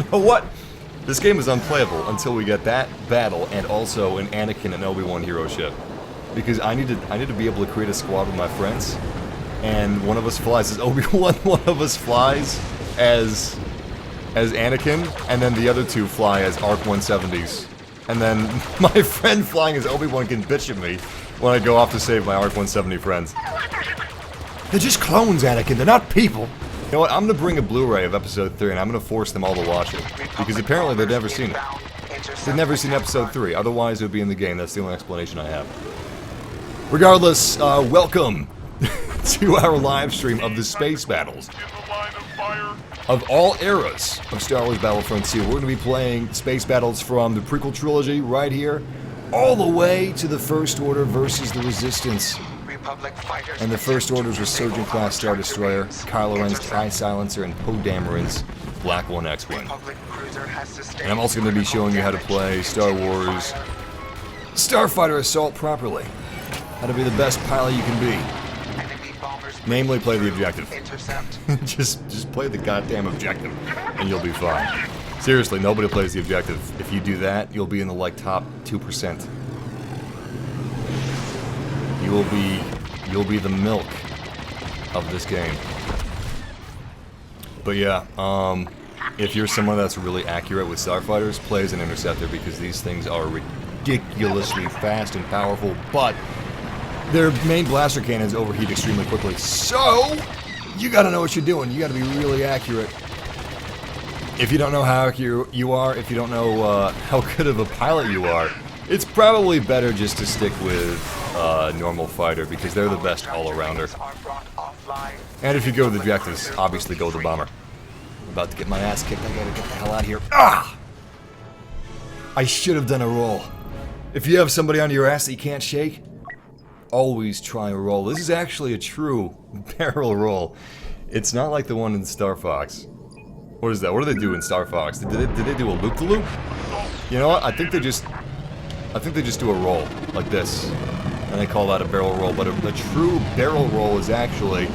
What? This game is unplayable until we get that battle and also an Anakin and Obi-Wan hero ship. Because I need to be able to create a squad with my friends, and one of us flies as Obi-Wan, one of us flies as Anakin, and then the other two fly as ARC 170s. And then my friend flying as Obi-Wan can bitch at me when I go off to save my ARC 170 friends. They're just clones, Anakin. They're not people. You know what? I'm gonna bring a Blu-ray of Episode 3, and I'm gonna force them all to watch it. Because apparently they've never seen it. They've never seen Episode 3. Otherwise, it would be in the game. That's the only explanation I have. Regardless, welcome to our live stream of the space battles. Of all eras of Star Wars Battlefront 2, we're going to be playing space battles from the prequel trilogy right here, all the way to the First Order versus the Resistance. And the First Order's Resurgent-class Star Destroyer, Kylo Ren's TIE Silencer, and Poe Dameron's Black 1 X-Wing. And I'm also going to be showing you how to play Star Wars Starfighter Assault properly. How to be the best pilot you can be. Namely, play the objective. just play the goddamn objective, and you'll be fine. Seriously, nobody plays the objective. If you do that, you'll be in the, like, top 2%. You'll be the milk of this game. But yeah, if you're someone that's really accurate with starfighters, play as an interceptor, because these things are ridiculously fast and powerful, but their main blaster cannons overheat extremely quickly, so you gotta know what you're doing. You gotta be really accurate. If you don't know how accurate you are, if you don't know how good of a pilot you are, it's probably better just to stick with normal fighter, because they're the best all-arounder. And if you go with the objectives, obviously go with the bomber. I'm about to get my ass kicked. I gotta get the hell out of here. Ah! I should have done a roll. If you have somebody on your ass that you can't shake, always try and roll. This is actually a true barrel roll. It's not like the one in Star Fox. What is that? What do they do in Star Fox? Did they do a loop-de-loop? You know what? I think they just do a roll like this, and they call that a barrel roll. But a true barrel roll is actually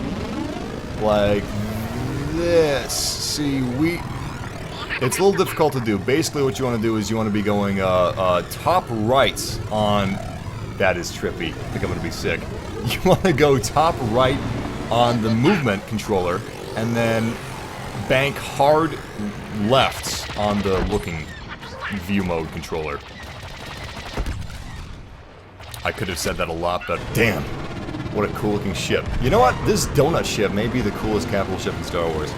like this. See, it's a little difficult to do. Basically, what you want to do is you want to be going top right on. That is trippy. I think I'm gonna be sick. You want to go top right on the movement controller, and then bank hard left on the looking view mode controller. I could have said that a lot, but damn, what a cool looking ship. You know what? This donut ship may be the coolest capital ship in Star Wars.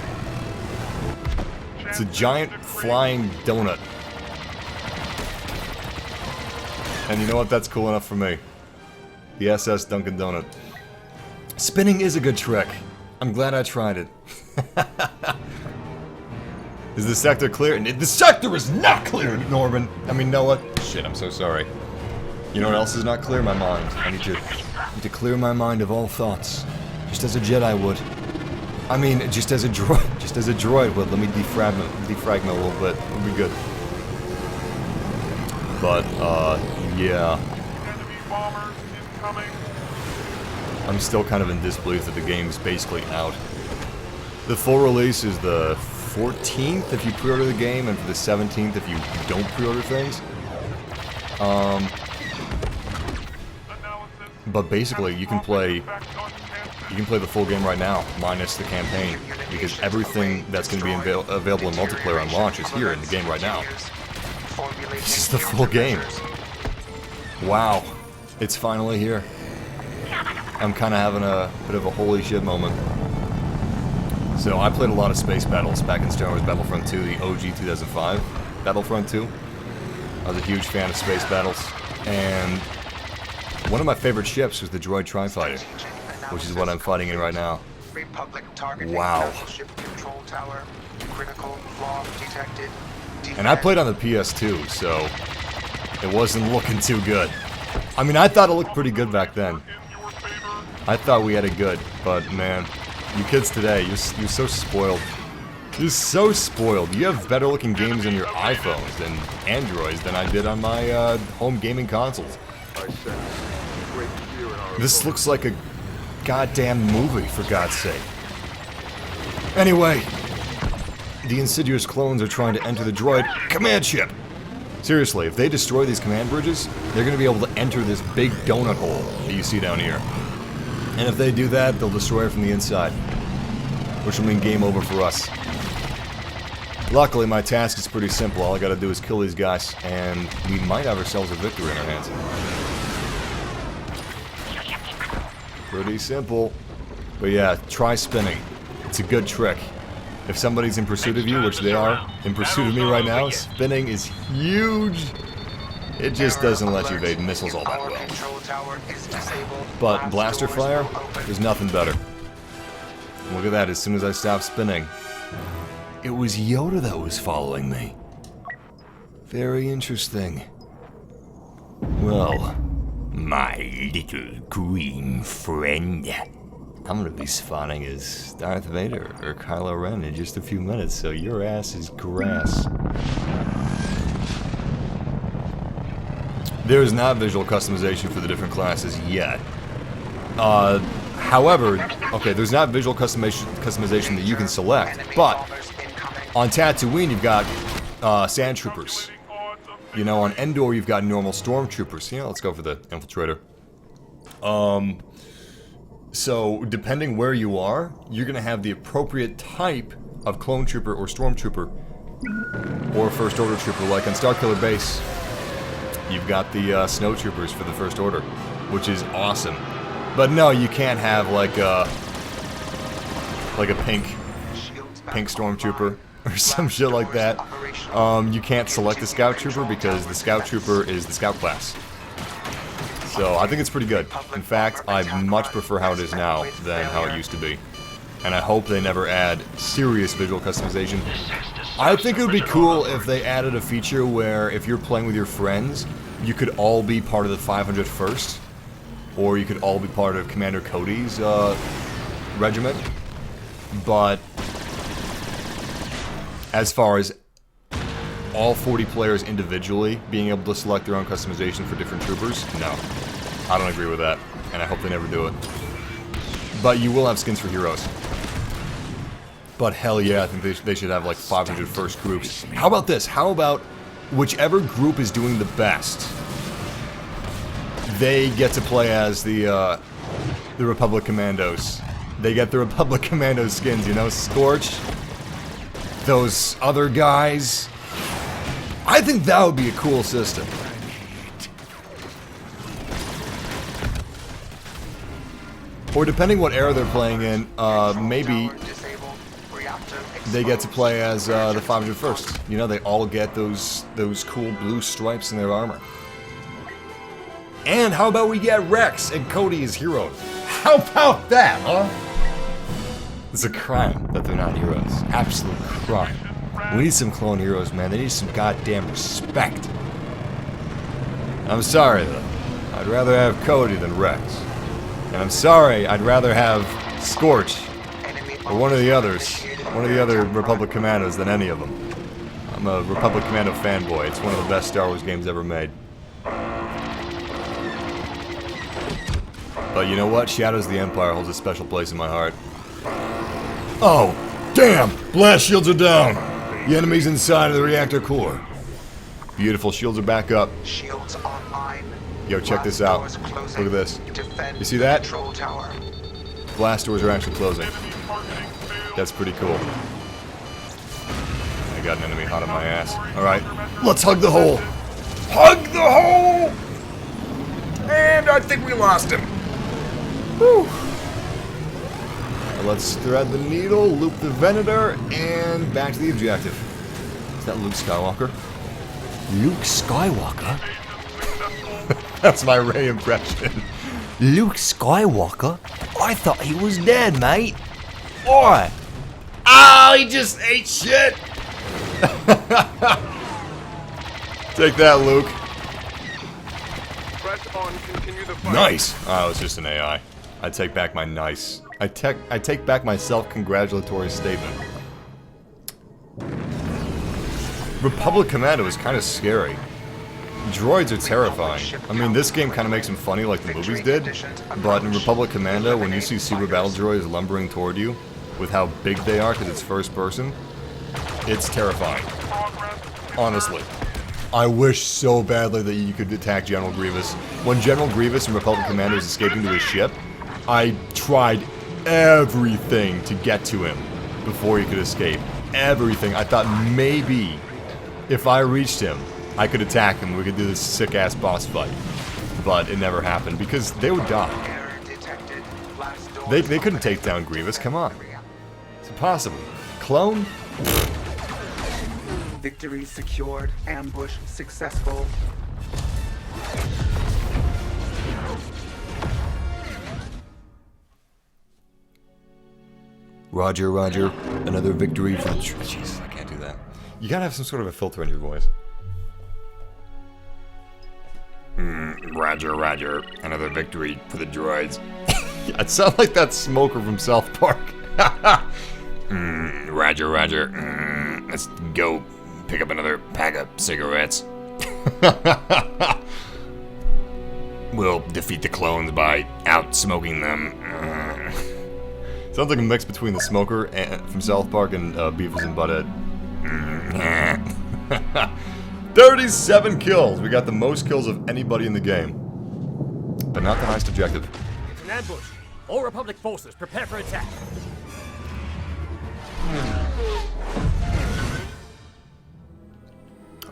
It's a giant flying donut. And you know what? That's cool enough for me. The SS Dunkin' Donut. Spinning is a good trick. I'm glad I tried it. Is the sector clear? The sector is not clear, Norman! I mean, Noah. Shit, I'm so sorry. You know what else is not clear? My mind. I need to clear my mind of all thoughts. Just as a Jedi would. I mean, just as a droid. Just as a droid would. Let me defragment a little bit. It'll be good. But, yeah. I'm still kind of in disbelief that the game's basically out. The full release is the 14th if you pre-order the game, and for the 17th if you don't pre-order things. But basically, you can play the full game right now, minus the campaign, because everything that's going to be available in multiplayer on launch is here in the game right now. This is the full game. Wow. It's finally here. I'm kind of having a bit of a holy shit moment. So, I played a lot of space battles back in Star Wars Battlefront II, the OG 2005 Battlefront 2. I was a huge fan of space battles, and one of my favorite ships was the droid Tri-Fighter, which is what I'm fighting in right now. Wow. And I played on the PS2, so it wasn't looking too good. I mean, I thought it looked pretty good back then. I thought we had it good, but man, you kids today, you're so spoiled. You're so spoiled. You have better looking games on your iPhones and Androids than I did on my home gaming consoles. This looks like a goddamn movie, for God's sake. Anyway, the insidious clones are trying to enter the droid command ship. Seriously, if they destroy these command bridges, they're going to be able to enter this big donut hole that you see down here. And if they do that, they'll destroy it from the inside, which will mean game over for us. Luckily, my task is pretty simple. All I gotta do is kill these guys, and we might have ourselves a victory in our hands. Pretty simple. But yeah, try spinning. It's a good trick. If somebody's in pursuit of you, which they are, in pursuit of me right now, spinning is huge. It just doesn't let you evade missiles all that well. But blaster fire, there's nothing better. Look at that, as soon as I stopped spinning, it was Yoda that was following me. Very interesting. Well, my little green friend, I'm gonna be spawning as Darth Vader or Kylo Ren in just a few minutes, so your ass is grass. There is not visual customization for the different classes yet. However, okay, there's not visual customization that you can select, but on Tatooine you've got sand troopers. You know, on Endor you've got normal stormtroopers. You know, let's go for the infiltrator. So depending where you are, you're gonna have the appropriate type of clone trooper or stormtrooper or first order trooper. Like on Starkiller Base, you've got the snow troopers for the first order, which is awesome. But no, you can't have like a pink stormtrooper or some shit like that. You can't select the scout trooper because the scout trooper is the scout class. So I think it's pretty good. In fact, I much prefer how it is now than how it used to be. And I hope they never add serious visual customization. I think it would be cool if they added a feature where if you're playing with your friends, you could all be part of the 501st, or you could all be part of Commander Cody's regiment. But as far as all 40 players individually being able to select their own customization for different troopers, no. I don't agree with that, and I hope they never do it. But you will have skins for heroes. But hell yeah, I think they should have like 501st groups. How about this? How about whichever group is doing the best, they get to play as the Republic Commandos. They get the Republic Commando skins, you know, Scorch, those other guys. I think that would be a cool system. Or depending what era they're playing in, maybe they get to play as the 501st. You know, they all get those cool blue stripes in their armor. And how about we get Rex and Cody as heroes? How about that, huh? It's a crime that they're not heroes. Absolute crime. We need some clone heroes, man. They need some goddamn respect. I'm sorry, though. I'd rather have Cody than Rex. And I'm sorry, I'd rather have Scorch or one of the others, one of the other Republic Commandos than any of them. I'm a Republic Commando fanboy. It's one of the best Star Wars games ever made. But you know what? Shadows of the Empire holds a special place in my heart. Oh, damn! Blast shields are down! The enemy's inside of the reactor core. Beautiful, shields are back up. Shields online. Yo, check this out. Look at this. You see that? Blast doors are actually closing. That's pretty cool. I got an enemy hot on my ass. Alright, let's hug the hole! Hug the hole! And I think we lost him. Whew. Let's thread the needle, loop the Venator, and back to the objective. Is that Luke Skywalker? Luke Skywalker? That's my Rey impression. Luke Skywalker? I thought he was dead, mate. Oi! Oh, he just ate shit! Take that, Luke. Press on, continue the fight. Nice! Oh, it's just an AI. I take back my nice. I take back my self-congratulatory statement. Republic Commando is kind of scary. Droids are terrifying. I mean, this game kind of makes them funny like the movies did, but in Republic Commando, when you see super battle droids lumbering toward you, with how big they are because it's first person, It's terrifying. Honestly. I wish so badly that you could attack General Grievous. When General Grievous and Republic Commander was escaping to his ship, I tried everything to get to him before he could escape. Everything. I thought maybe if I reached him, I could attack him. We could do this sick-ass boss fight. But it never happened because they would die. They couldn't take down Grievous. Come on. It's impossible. Clone? Victory secured. Ambush successful. Roger, roger. Another victory for the... Jesus, I can't do that. You gotta have some sort of a filter in your voice. Roger, roger. Another victory for the droids. It sounds like that smoker from South Park. Roger, roger. Let's go pick up another pack of cigarettes. We'll defeat the clones by out-smoking them. Sounds like a mix between the smoker from South Park and Beavis and Butthead. 37 kills! We got the most kills of anybody in the game. But not the highest objective. It's an ambush. All Republic forces, prepare for attack.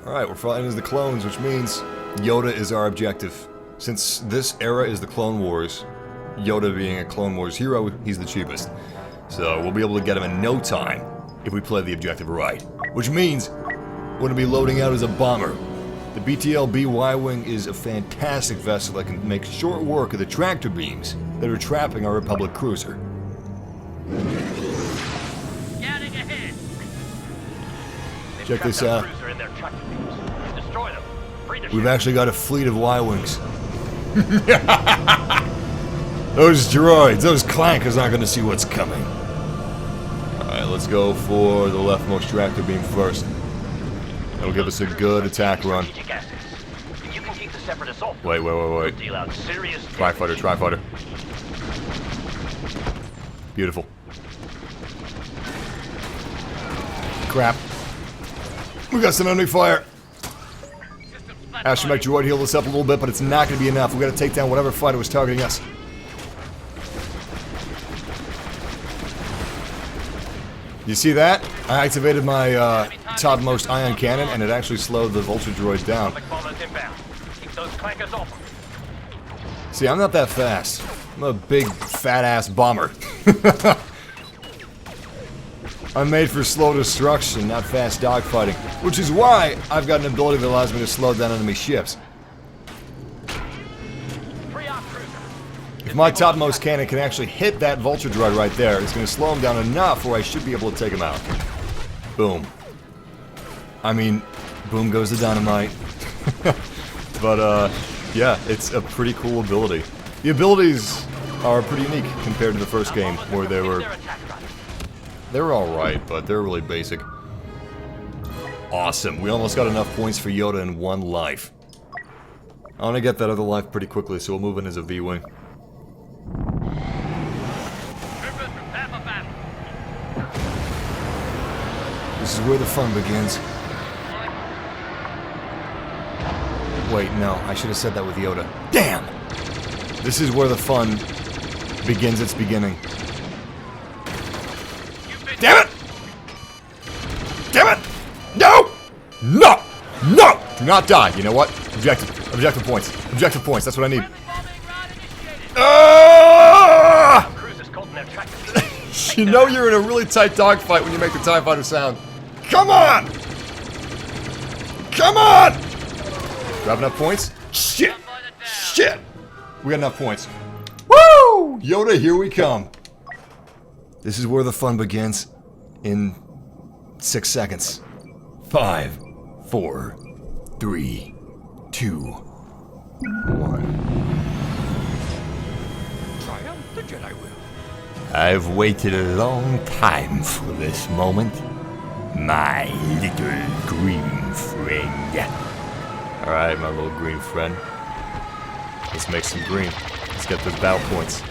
Alright, we're fighting as the clones, which means Yoda is our objective. Since this era is the Clone Wars, Yoda being a Clone Wars hero, he's the cheapest. So we'll be able to get him in no time if we play the objective right. Which means we're going to be loading out as a bomber. The BTLB Y-Wing is a fantastic vessel that can make short work of the tractor beams that are trapping our Republic cruiser. Scouting ahead. Check this out. Destroy them. We've actually got a fleet of Y-Wings. Those droids, those clankers aren't going to see what's coming. Alright, let's go for the leftmost tractor beam first. That'll give us a good attack run. Wait. Tri-fighter. Beautiful. Crap. We got some enemy fire. Astromech droid healed us up a little bit, but it's not going to be enough. We got to take down whatever fighter was targeting us. You see that? I activated my topmost ion cannon, and it actually slowed the vulture droid down. See, I'm not that fast. I'm a big, fat-ass bomber. I'm made for slow destruction, not fast dogfighting. Which is why I've got an ability that allows me to slow down enemy ships. If my topmost cannon can actually hit that vulture droid right there, it's going to slow him down enough where I should be able to take him out. Boom. I mean, boom goes the dynamite. But, yeah, it's a pretty cool ability. The abilities are pretty unique compared to the first game, where they were alright, but they're really basic. Awesome. We almost got enough points for Yoda in one life. I want to get that other life pretty quickly, so we'll move in as a V-Wing. This is where the fun begins. Wait, no, I should have said that with Yoda. Damn! This is where the fun begins its beginning. Damn it! Damn it! No! No! No! Do not die. You know what? Objective points. Objective points. That's what I need. You know you're in a really tight dogfight when you make the TIE Fighter sound. Come on! Come on! Do I have enough points? Shit! Shit! We got enough points. Woo! Yoda, here we come. This is where the fun begins. In 6 seconds. 5, 4, 3, 2, 1. Triumph the Jedi will. I've waited a long time for this moment. My little green friend. Alright, my little green friend. Let's make some green. Let's get those battle points.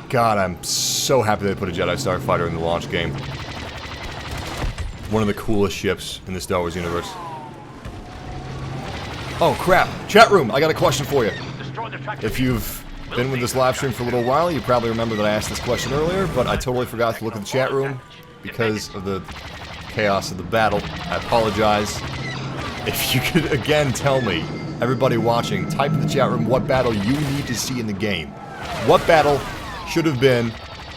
God, I'm so happy they put a Jedi Starfighter in the launch game. one of the coolest ships in the Star Wars universe. Oh crap! Chat room, I got a question for you. If you've been with this live stream for a little while, you probably remember that I asked this question earlier, but I totally forgot to look at the chat room because of the chaos of the battle. I apologize. If you could again tell me, everybody watching, type in the chat room what battle you need to see in the game. What battle should have been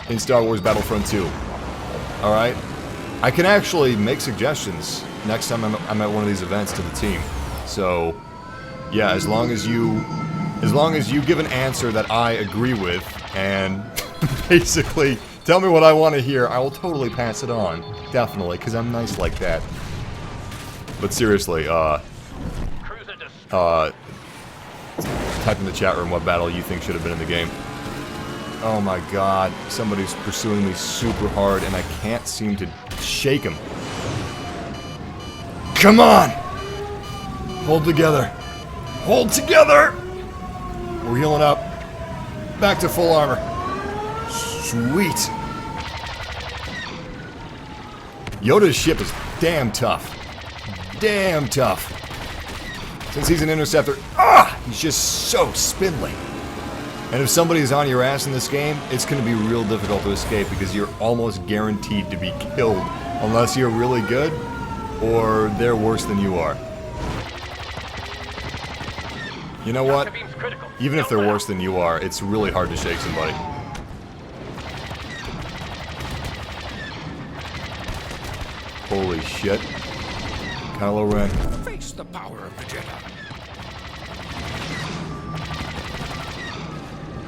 in Star Wars Battlefront II? Alright? I can actually make suggestions next time I'm at one of these events to the team. So, yeah, as long as you give an answer that I agree with and basically tell me what I want to hear, I will totally pass it on. Definitely, because I'm nice like that. But seriously, type in the chat room what battle you think should have been in the game. Oh my god, somebody's pursuing me super hard and I can't seem to shake him. Come on! Hold together. Hold together! We're healing up. Back to full armor. Sweet. Yoda's ship is damn tough. Damn tough. Since he's an interceptor, he's just so spindly. And if somebody's on your ass in this game, it's going to be real difficult to escape because you're almost guaranteed to be killed unless you're really good or they're worse than you are. You know what? Even if they're worse than you are, it's really hard to shake somebody. Holy shit. Kylo Ren. Face the power of the Jedi.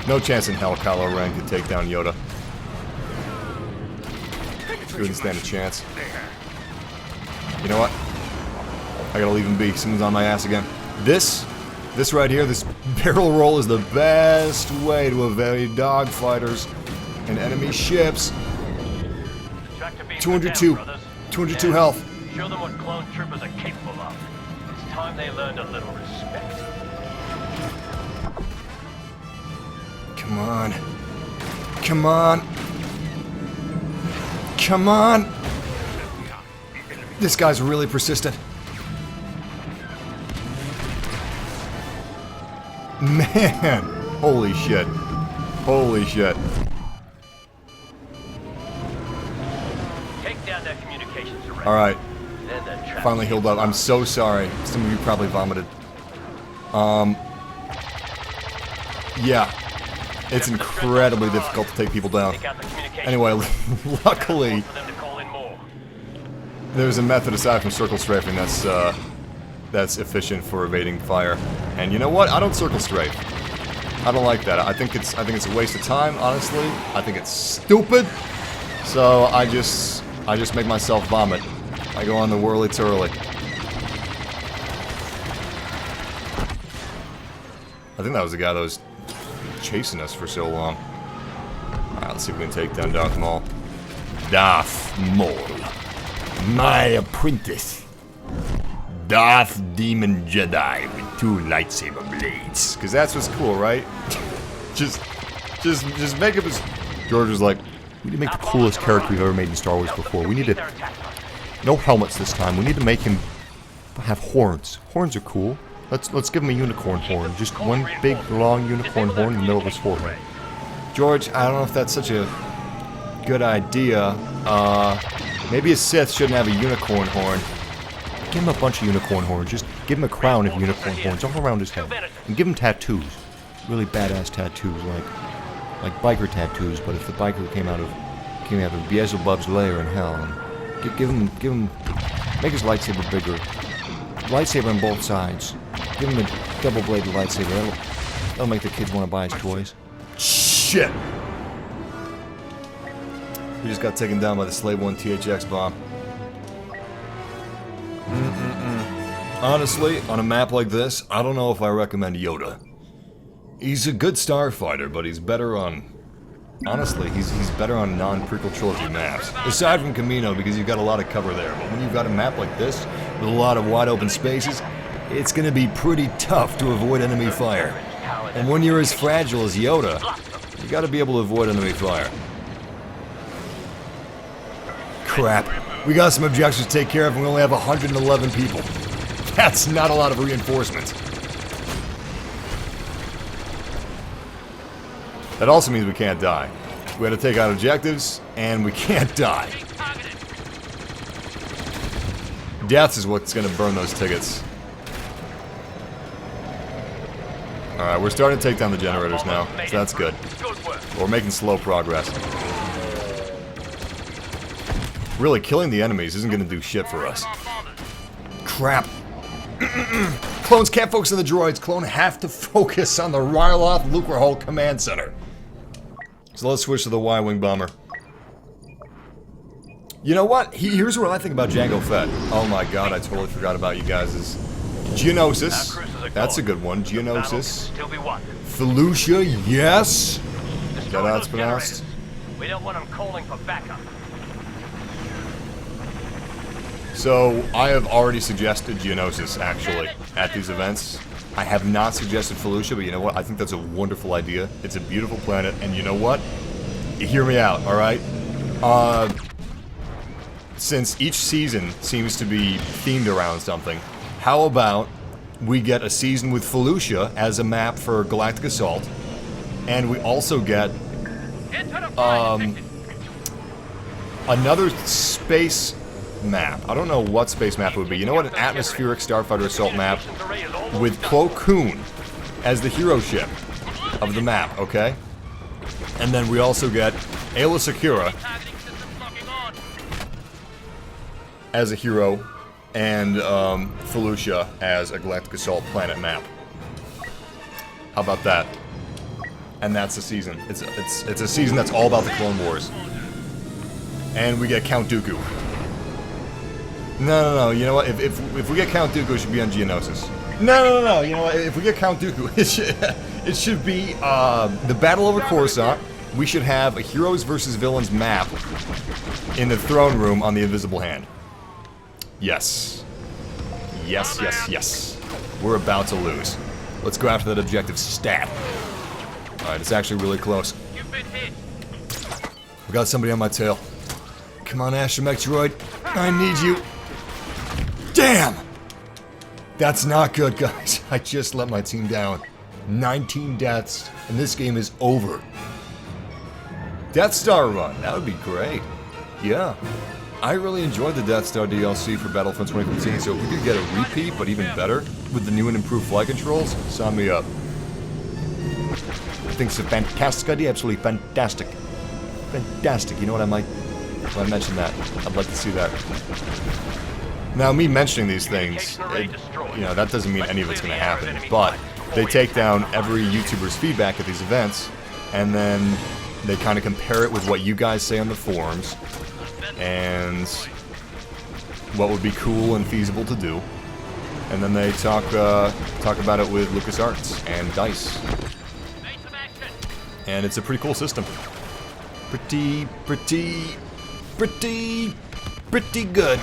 No chance in hell Kylo Ren could take down Yoda. Couldn't stand a chance. You know what? I gotta leave him be. Someone's on my ass again. This right here, this barrel roll is the best way to evade dogfighters and enemy ships. 202 health. Show them what clone troopers are capable of. It's time they learned a little respect. Come on. Come on. Come on. This guy's really persistent. Man! Holy shit. Holy shit. Take down that communications array. Alright. Then the trap. Finally healed up. I'm so sorry. Some of you probably vomited. Yeah. It's incredibly difficult to take people down. Take out the communications Anyway, luckily, for them to call in more. there's a method aside from circle strafing that's efficient for evading fire. And you know what? I don't circle strafe. I don't like that. I think it's a waste of time, honestly. I think it's stupid. So I just make myself vomit. I go on the whirly-twirly. I think that was the guy that was chasing us for so long. Alright, let's see if we can take down Darth Maul. Darth Maul. My apprentice. Darth Demon Jedi with 2 lightsaber blades. Because that's what's cool, right? just make him as... George was like, we need to make the coolest character we've ever made in Star Wars before. We need to... No helmets this time. We need to make him have horns. Horns are cool. Let's give him a unicorn horn. Just one big, long unicorn horn in the middle of his forehead. George, I don't know if that's such a good idea. Maybe a Sith shouldn't have a unicorn horn. Give him a bunch of unicorn horns. Just give him a crown of unicorn horns all around his head. And give him tattoos. Really badass tattoos, like biker tattoos, but if the biker came out of Beelzebub's lair in hell. And give him, make his lightsaber bigger. Lightsaber on both sides. Give him a double-bladed lightsaber. That'll make the kids want to buy his toys. Shit! We just got taken down by the Slave 1 THX bomb. Honestly, on a map like this, I don't know if I recommend Yoda. He's a good starfighter, but he's better on... Honestly, he's better on non-prequel trilogy maps. Aside from Kamino, because you've got a lot of cover there. But when you've got a map like this, with a lot of wide open spaces, it's gonna be pretty tough to avoid enemy fire. And when you're as fragile as Yoda, you gotta be able to avoid enemy fire. Crap. We got some objectives to take care of, and we only have 111 people. That's not a lot of reinforcements. That also means we can't die. We had to take out objectives, and we can't die. Death is what's going to burn those tickets. Alright, we're starting to take down the generators now, so that's good. We're making slow progress. Really, killing the enemies isn't going to do shit for us. Crap. Clones can't focus on the droids. Clones have to focus on the Ryloth Lucrehult Command Center. So let's switch to the Y-Wing bomber. You know what? Here's what I think about Jango Fett. Oh my god, I totally forgot about you guys'. Geonosis. That's a good one. Geonosis. Felucia, yes. Is that how it's pronounced? We don't want them calling for backup. So, I have already suggested Geonosis, actually, at these events. I have not suggested Felucia, but you know what? I think that's a wonderful idea. It's a beautiful planet, and you know what? Hear me out, alright? Since each season seems to be themed around something, how about we get a season with Felucia as a map for Galactic Assault, and we also get another space map. I don't know what space map it would be. You know what? An atmospheric starfighter assault map with Plo Koon as the hero ship of the map, okay? And then we also get Aayla Secura as a hero, and Felucia as a Galactic Assault planet map. How about that? And that's the season. It's a season that's all about the Clone Wars. And we get Count Dooku. No. You know what? If we get Count Dooku, it should be on Geonosis. No. You know what? If we get Count Dooku, it should be the Battle over Coruscant. We should have a heroes versus villains map in the throne room on the Invisible Hand. Yes. Yes. We're about to lose. Let's go after that objective stat. Alright, it's actually really close. We got somebody on my tail. Come on, Astromech droid. I need you. Damn! That's not good, guys. I just let my team down. 19 deaths, and this game is over. Death Star run. That would be great. Yeah. I really enjoyed the Death Star DLC for Battlefront 2015, so if we could get a repeat, but even better, with the new and improved flight controls, sign me up. I think it's a fantastic idea, absolutely fantastic. Fantastic, you know what, I might mention that. I'd like to see that. Now, me mentioning these things, you know, that doesn't mean any of it's going to happen, but they take down every YouTuber's feedback at these events, and then they kind of compare it with what you guys say on the forums, and what would be cool and feasible to do, and then they talk about it with LucasArts and DICE, and it's a pretty cool system. Pretty good.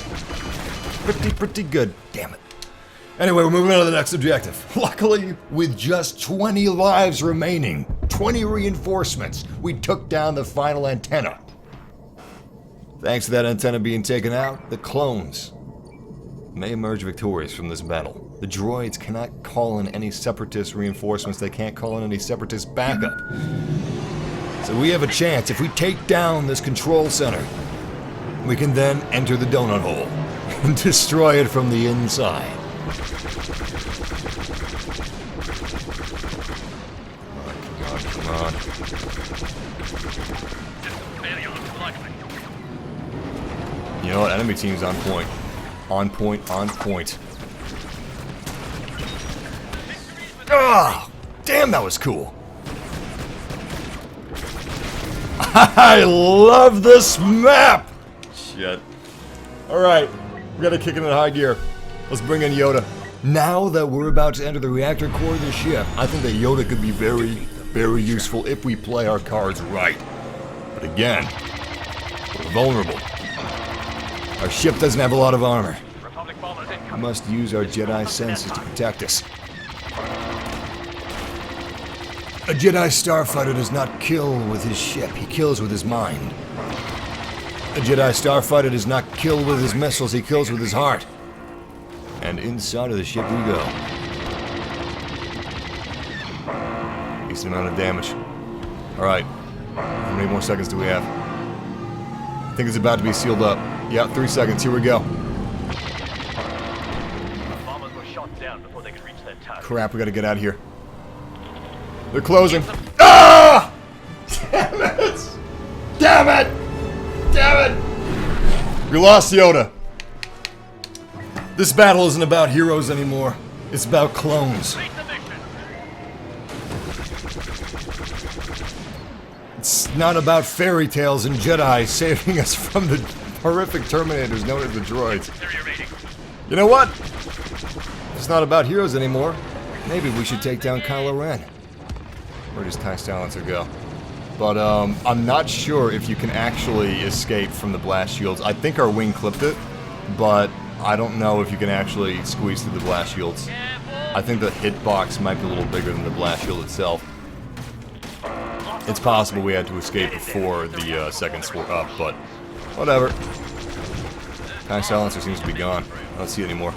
Pretty good. Damn it. Anyway, we're moving on to the next objective. Luckily, with just 20 lives remaining, 20 reinforcements, we took down the final antenna. Thanks to that antenna being taken out, the clones may emerge victorious from this battle. The droids cannot call in any separatist reinforcements, they can't call in any separatist backup. So we have a chance. If we take down this control center, we can then enter the donut hole and destroy it from the inside. Come on. You know what? Enemy team's on point. On point. Ah! Damn, that was cool. I love this map! Shit. Alright, we gotta kick it in high gear. Let's bring in Yoda. Now that we're about to enter the reactor core of the ship, I think that Yoda could be very, very useful if we play our cards right. But again, we're vulnerable. Our ship doesn't have a lot of armor. We must use our Jedi senses to protect us. A Jedi starfighter does not kill with his ship, he kills with his mind. A Jedi starfighter does not kill with his missiles, he kills with his heart. And inside of the ship we go. Decent amount of damage. Alright. How many more seconds do we have? I think it's about to be sealed up. Yeah, 3 seconds. Here we go. Bombers were shot down before they could reach their target. Crap, we gotta get out of here. They're closing. Ah! Damn it! Damn it! Damn it! We lost Yoda. This battle isn't about heroes anymore. It's about clones. It's not about fairy tales and Jedi saving us from the horrific Terminators known as the droids. You know what? It's not about heroes anymore. Maybe we should take down Kylo Ren. Where does Tie Silencer go? But I'm not sure if you can actually escape from the blast shields. I think our wing clipped it, but I don't know if you can actually squeeze through the blast shields. I think the hitbox might be a little bigger than the blast shield itself. It's possible we had to escape before the second swore up, but whatever. Tie Silencer seems to be gone. I don't see it anymore.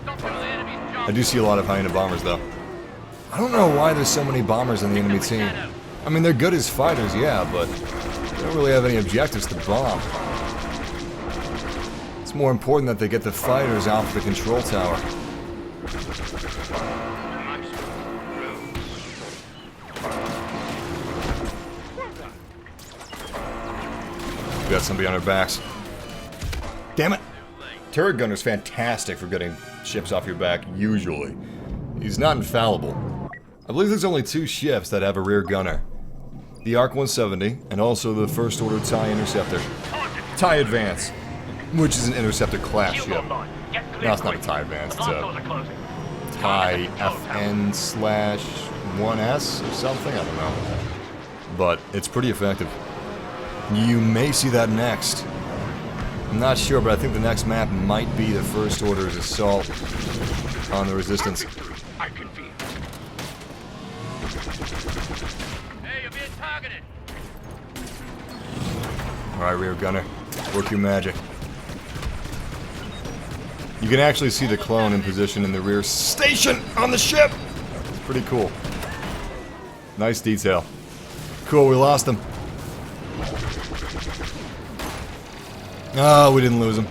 I do see a lot of hyena bombers, though. I don't know why there's so many bombers on the enemy team. I mean, they're good as fighters, yeah, but they don't really have any objectives to bomb. It's more important that they get the fighters off the control tower. We got somebody on our backs. Damn it! Turret Gunner's fantastic for getting ships off your back, usually. He's not infallible. I believe there's only 2 ships that have a rear gunner. The Arc 170, and also the First Order TIE Interceptor. TIE Advance, which is an Interceptor class ship. No, it's not a TIE Advance, it's a TIE FN/1S or something, I don't know. But it's pretty effective. You may see that next. I'm not sure, but I think the next map might be the First Order's assault on the Resistance. I can feel. Hey, you're being targeted. Alright, rear gunner. Work your magic. You can actually see the clone in position in the rear station on the ship! It's pretty cool. Nice detail. Cool, we lost him. Oh, we didn't lose him.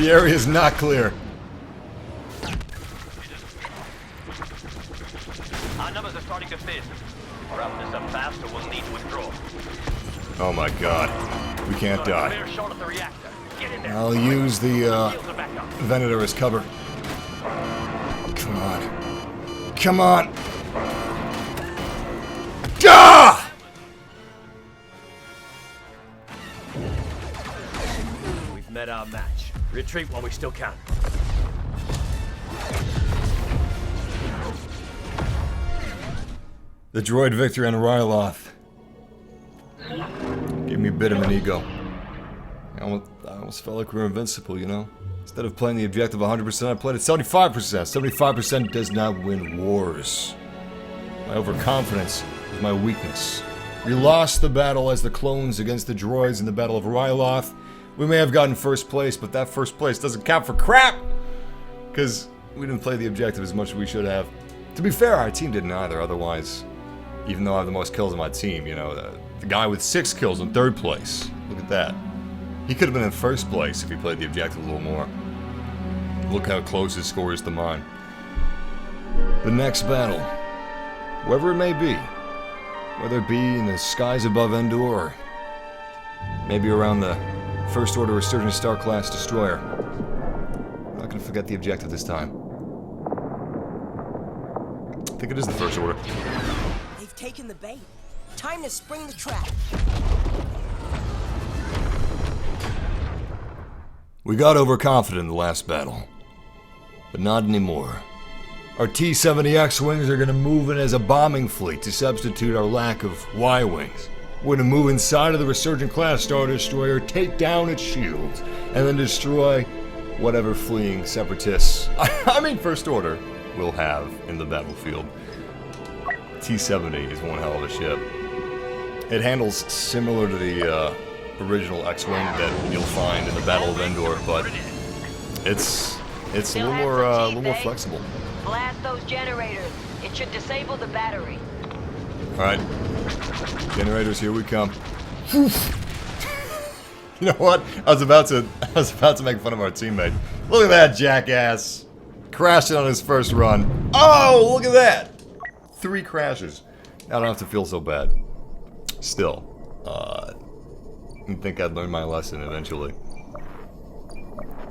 The area is not clear. Our numbers are starting to thin. Wrap this up faster, we'll need to withdraw. Oh my god. We can't die. Clear shot of the reactor. Get in there. I'll use the Shields are back up. Venator as cover. Come on. Come on! Gah! We've met our match. Retreat while we still can. The droid victory on Ryloth gave me a bit of an ego. I almost felt like we were invincible, you know? Instead of playing the objective 100%, I played it 75%. 75% does not win wars. My overconfidence is my weakness. We lost the battle as the clones against the droids in the Battle of Ryloth. We may have gotten first place, but that first place doesn't count for crap! Because we didn't play the objective as much as we should have. To be fair, our team didn't either, otherwise, even though I have the most kills on my team, you know, the guy with 6 kills in 3rd place. Look at that. He could have been in 1st place if he played the objective a little more. Look how close his score is to mine. The next battle, wherever it may be, whether it be in the skies above Endor, or maybe around the First Order Resurgent Star Class Destroyer. I'm not gonna forget the objective this time. I think it is the First Order. They've taken the bait. Time to spring the trap. We got overconfident in the last battle, but not anymore. Our T-70 X-Wings are gonna move in as a bombing fleet to substitute our lack of Y-Wings. We're gonna move inside of the Resurgent class Star Destroyer, take down its shields, and then destroy whatever fleeing separatists, I mean First Order, will have in the battlefield. T-70 is one hell of a ship. It handles similar to the original X-Wing that you'll find in the Battle of Endor, but it's a little more flexible. Blast those generators. It should disable the battery. Alright. Generators, here we come. You know what? I was about to make fun of our teammate. Look at that jackass. Crashed it on his first run. Oh, look at that! 3 crashes. I don't have to feel so bad. Still. I think I'd learn my lesson eventually.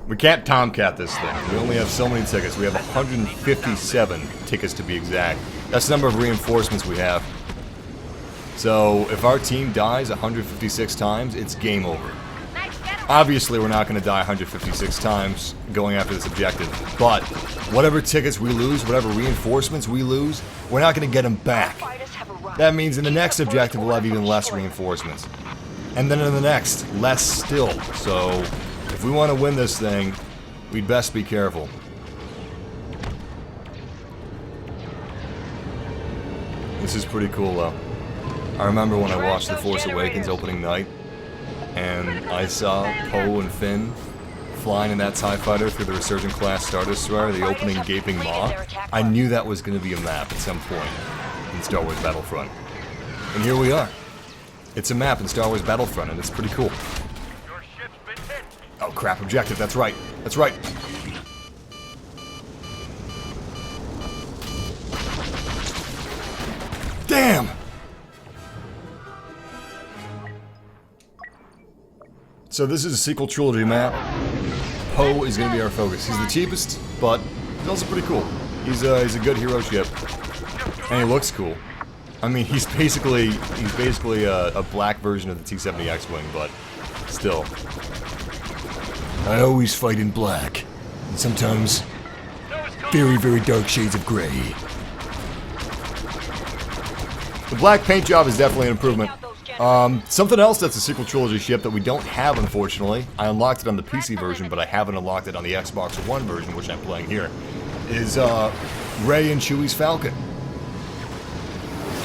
We can't Tomcat this thing. We only have so many tickets. We have 157 tickets to be exact. That's the number of reinforcements we have. So, if our team dies 156 times, it's game over. Obviously, we're not going to die 156 times going after this objective, but whatever tickets we lose, whatever reinforcements we lose, we're not going to get them back. That means in the next objective, we'll have even less reinforcements. And then in the next, less still. So, if we want to win this thing, we'd best be careful. This is pretty cool, though. I remember when I watched The Force Awakens opening night, and I saw Poe and Finn flying in that TIE fighter through the Resurgent class Star Destroyer, the opening gaping maw. I knew that was going to be a map at some point in Star Wars Battlefront. And here we are. It's a map in Star Wars Battlefront, and it's pretty cool. Oh crap, objective, that's right. That's right. Damn! So this is a sequel trilogy map. Poe is going to be our focus. He's the cheapest, but he's also pretty cool. He's a good hero ship, and he looks cool. I mean, he's basically a black version of the T-70 X-Wing, but still. I always fight in black, and sometimes very, very dark shades of gray. The black paint job is definitely an improvement. Something else that's a sequel trilogy ship that we don't have, unfortunately, I unlocked it on the PC version, but I haven't unlocked it on the Xbox One version, which I'm playing here, is Rey and Chewie's Falcon.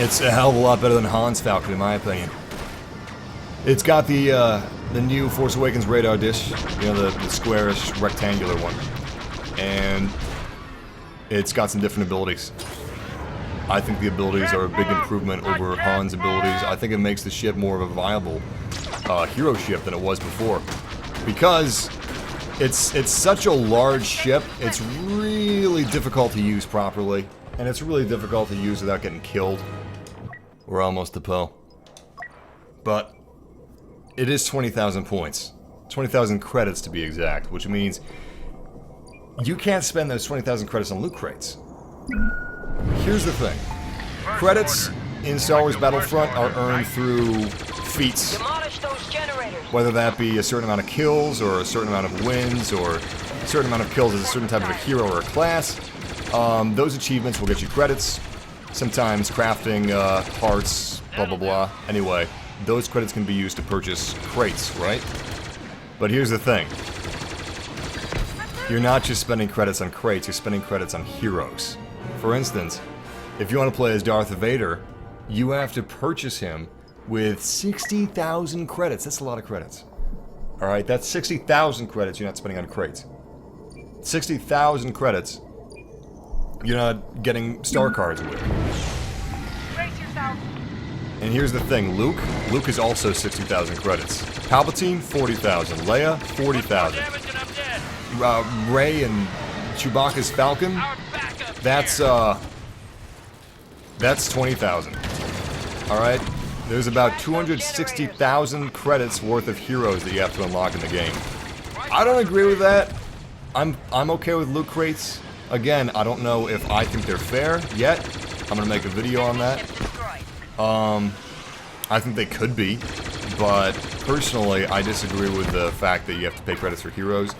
It's a hell of a lot better than Han's Falcon, in my opinion. It's got the new Force Awakens radar dish, you know, the squarish, rectangular one, and it's got some different abilities. I think the abilities are a big improvement over Han's abilities. I think it makes the ship more of a viable hero ship than it was before. Because it's such a large ship, it's really difficult to use properly. And it's really difficult to use without getting killed. We're almost to Poe. But it is 20,000 points. 20,000 credits to be exact, which means you can't spend those 20,000 credits on loot crates. Here's the thing. Credits in Star Wars Battlefront are earned through feats. Whether that be a certain amount of kills, or a certain amount of wins, or a certain amount of kills as a certain type of a hero or a class. Those achievements will get you credits. Sometimes crafting parts, blah blah blah. Anyway, those credits can be used to purchase crates, right? But here's the thing. You're not just spending credits on crates, you're spending credits on heroes. For instance, if you want to play as Darth Vader, you have to purchase him with 60,000 credits. That's a lot of credits. Alright, that's 60,000 credits you're not spending on crates. 60,000 credits you're not getting star cards with. And here's the thing, Luke is also 60,000 credits. Palpatine, 40,000. Leia, 40,000. Rey and Chewbacca's Falcon, that's 20,000. Alright? There's about 260,000 credits worth of heroes that you have to unlock in the game. I don't agree with that. I'm okay with loot crates. Again, I don't know if I think they're fair yet. I'm gonna make a video on that. I think they could be, but personally, I disagree with the fact that you have to pay credits for heroes.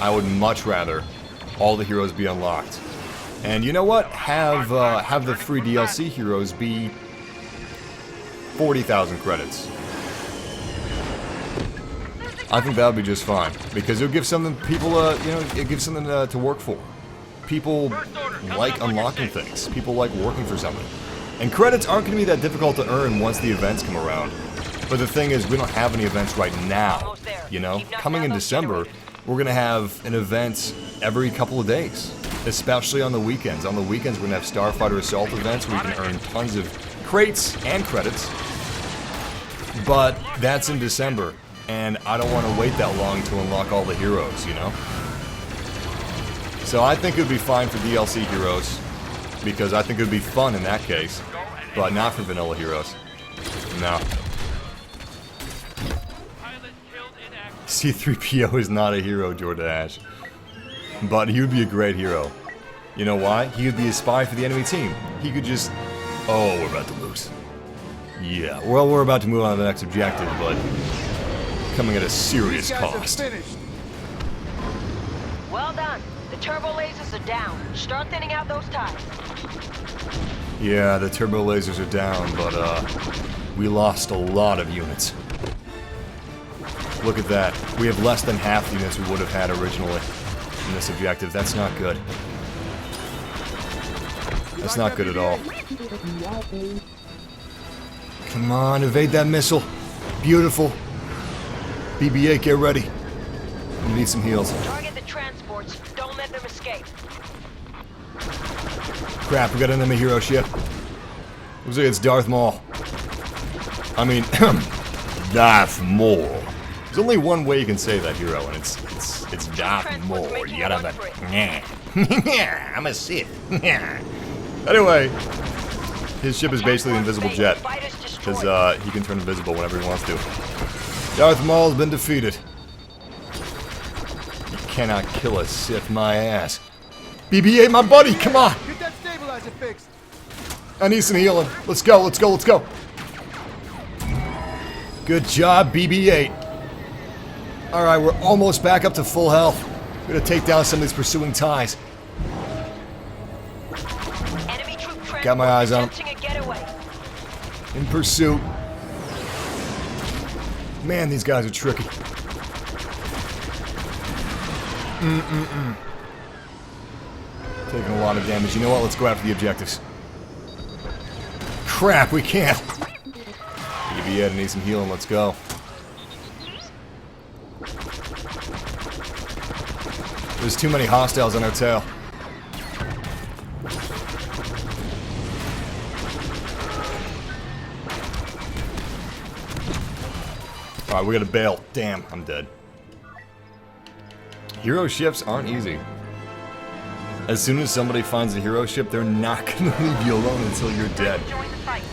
I would much rather all the heroes be unlocked. And you know what? Have the free DLC heroes be 40,000 credits. I think that would be just fine, because it'll give something people, it gives something to work for. People like unlocking things. People like working for something. And credits aren't going to be that difficult to earn once the events come around. But the thing is, we don't have any events right now, Almost there. you know? Keep knocking Coming down in those December, generators. we're gonna have an event every couple of days, especially on the weekends. On the weekends, we're gonna have Starfighter Assault events where you can earn tons of crates and credits. But that's in December, and I don't want to wait that long to unlock all the heroes, you know? So I think it would be fine for DLC heroes, because I think it would be fun in that case, but not for vanilla heroes. No. C-3PO is not a hero, Jordash. But he would be a great hero. You know why? He would be a spy for the enemy team. He could just... Oh, we're about to lose. Yeah, well, we're about to move on to the next objective, but... coming at a serious These guys cost. are finished. Well done. The turbo lasers are down. Start thinning out those ties. Yeah, the turbo lasers are down, but, we lost a lot of units. Look at that. We have less than half the units we would have had originally in this objective. That's not good. That's not good at all. Come on, evade that missile. Beautiful. BB-8, get ready. We need some heals. Target the transports. Don't let them escape. Crap, we got an enemy hero ship. Looks like it's Darth Maul. I mean, Darth Maul. There's only one way you can say that hero, and it's Darth Maul. You gotta have that. I'm a Sith. Anyway, his ship is basically an invisible jet, because he can turn invisible whenever he wants to. Darth Maul's been defeated. You cannot kill a Sith, my ass. BB-8, my buddy, come on! Get that stabilizer fixed. I need some healing. Let's go, let's go, let's go. Good job, BB-8. Alright, we're almost back up to full health. We're gonna take down some of these pursuing ties. Enemy troop Got my eyes on him. attempting a getaway. In pursuit. Man, these guys are tricky. Taking a lot of damage. You know what? Let's go after the objectives. Crap, we can't. BB-8, I need some healing. Let's go. There's too many hostiles on our tail. Alright, we gotta bail. Damn, I'm dead. Hero ships aren't easy. As soon as somebody finds a hero ship, they're not gonna leave you alone until you're dead. Join the fight.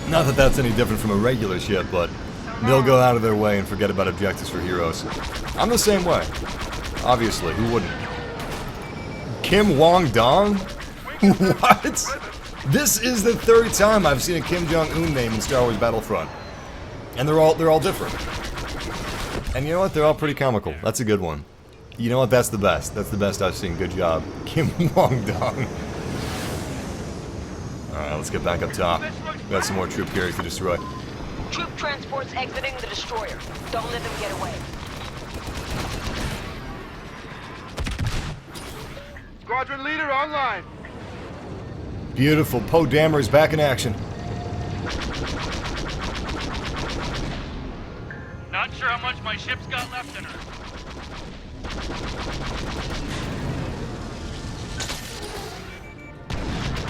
Not that that's any different from a regular ship, but they'll go out of their way and forget about objectives for heroes. I'm the same way. Obviously, who wouldn't? Kim Wong-dong? What? This is the third time I've seen a Kim Jong-un name in Star Wars Battlefront. And they're all different. And you know what? They're all pretty comical. That's a good one. You know what? That's the best. That's the best I've seen. Good job. Kim Wong-dong. Alright, let's get back up top. We got some more troop carriers to destroy. Troop transports exiting the destroyer. Don't let them get away. Squadron leader online. Beautiful. Poe Dameron's back in action. Not sure how much my ship's got left in her.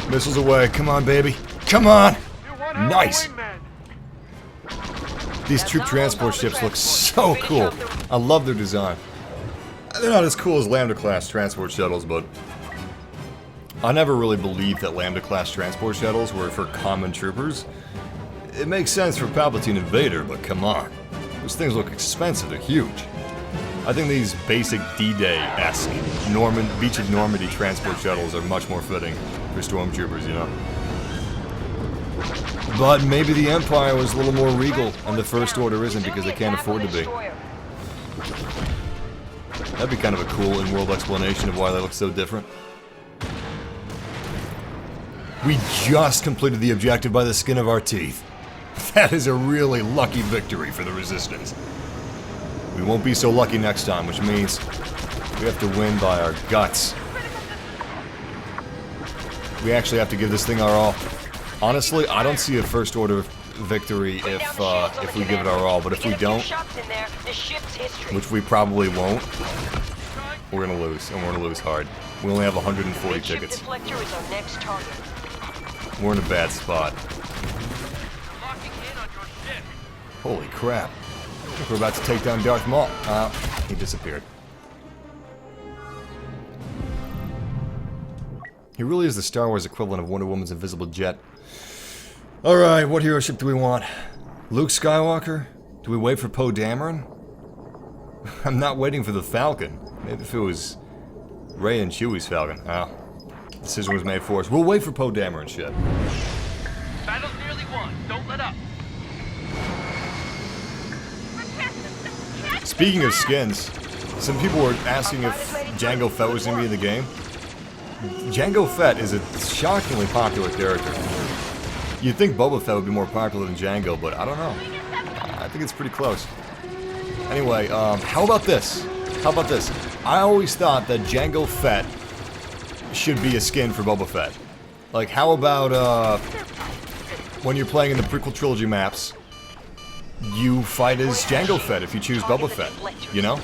Missiles away. Come on, baby. Come on! Nice! These troop transport ships look so cool. I love their design. They're not as cool as Lambda-class transport shuttles, but I never really believed that Lambda-class transport shuttles were for common troopers. It makes sense for Palpatine and Vader, but come on. Those things look expensive. They're huge. I think these basic D-Day-esque Beach of Normandy transport shuttles are much more fitting for stormtroopers, you know. But maybe the Empire was a little more regal, and the First Order isn't because they can't afford to be. That'd be kind of a cool in-world explanation of why they look so different. We just completed the objective by the skin of our teeth. That is a really lucky victory for the Resistance. We won't be so lucky next time, which means we have to win by our guts. We actually have to give this thing our all. Honestly, I don't see a First Order victory if we give it our all. But if we don't, which we probably won't, we're gonna lose, and we're gonna lose hard. We only have 140 tickets. Deflector is our next target. We're in a bad spot. Holy crap. I think we're about to take down Darth Maul. He disappeared. He really is the Star Wars equivalent of Wonder Woman's invisible jet. Alright, what hero ship do we want? Luke Skywalker? Do we wait for Poe Dameron? I'm not waiting for the Falcon. Maybe if it was Rey and Chewie's Falcon. Decision was made for us. We'll wait for Poe Dameron's ship. Battle's nearly won. Don't let up. Speaking of skins, some people were asking if Jango Fett was going to be in the game. Jango Fett is a shockingly popular character. You'd think Boba Fett would be more popular than Jango, but I don't know. I think it's pretty close. Anyway, how about this? How about this? I always thought that Jango Fett should be a skin for Boba Fett. Like, how about, when you're playing in the prequel trilogy maps, you fight as Jango Fett if you choose Boba Fett, you know?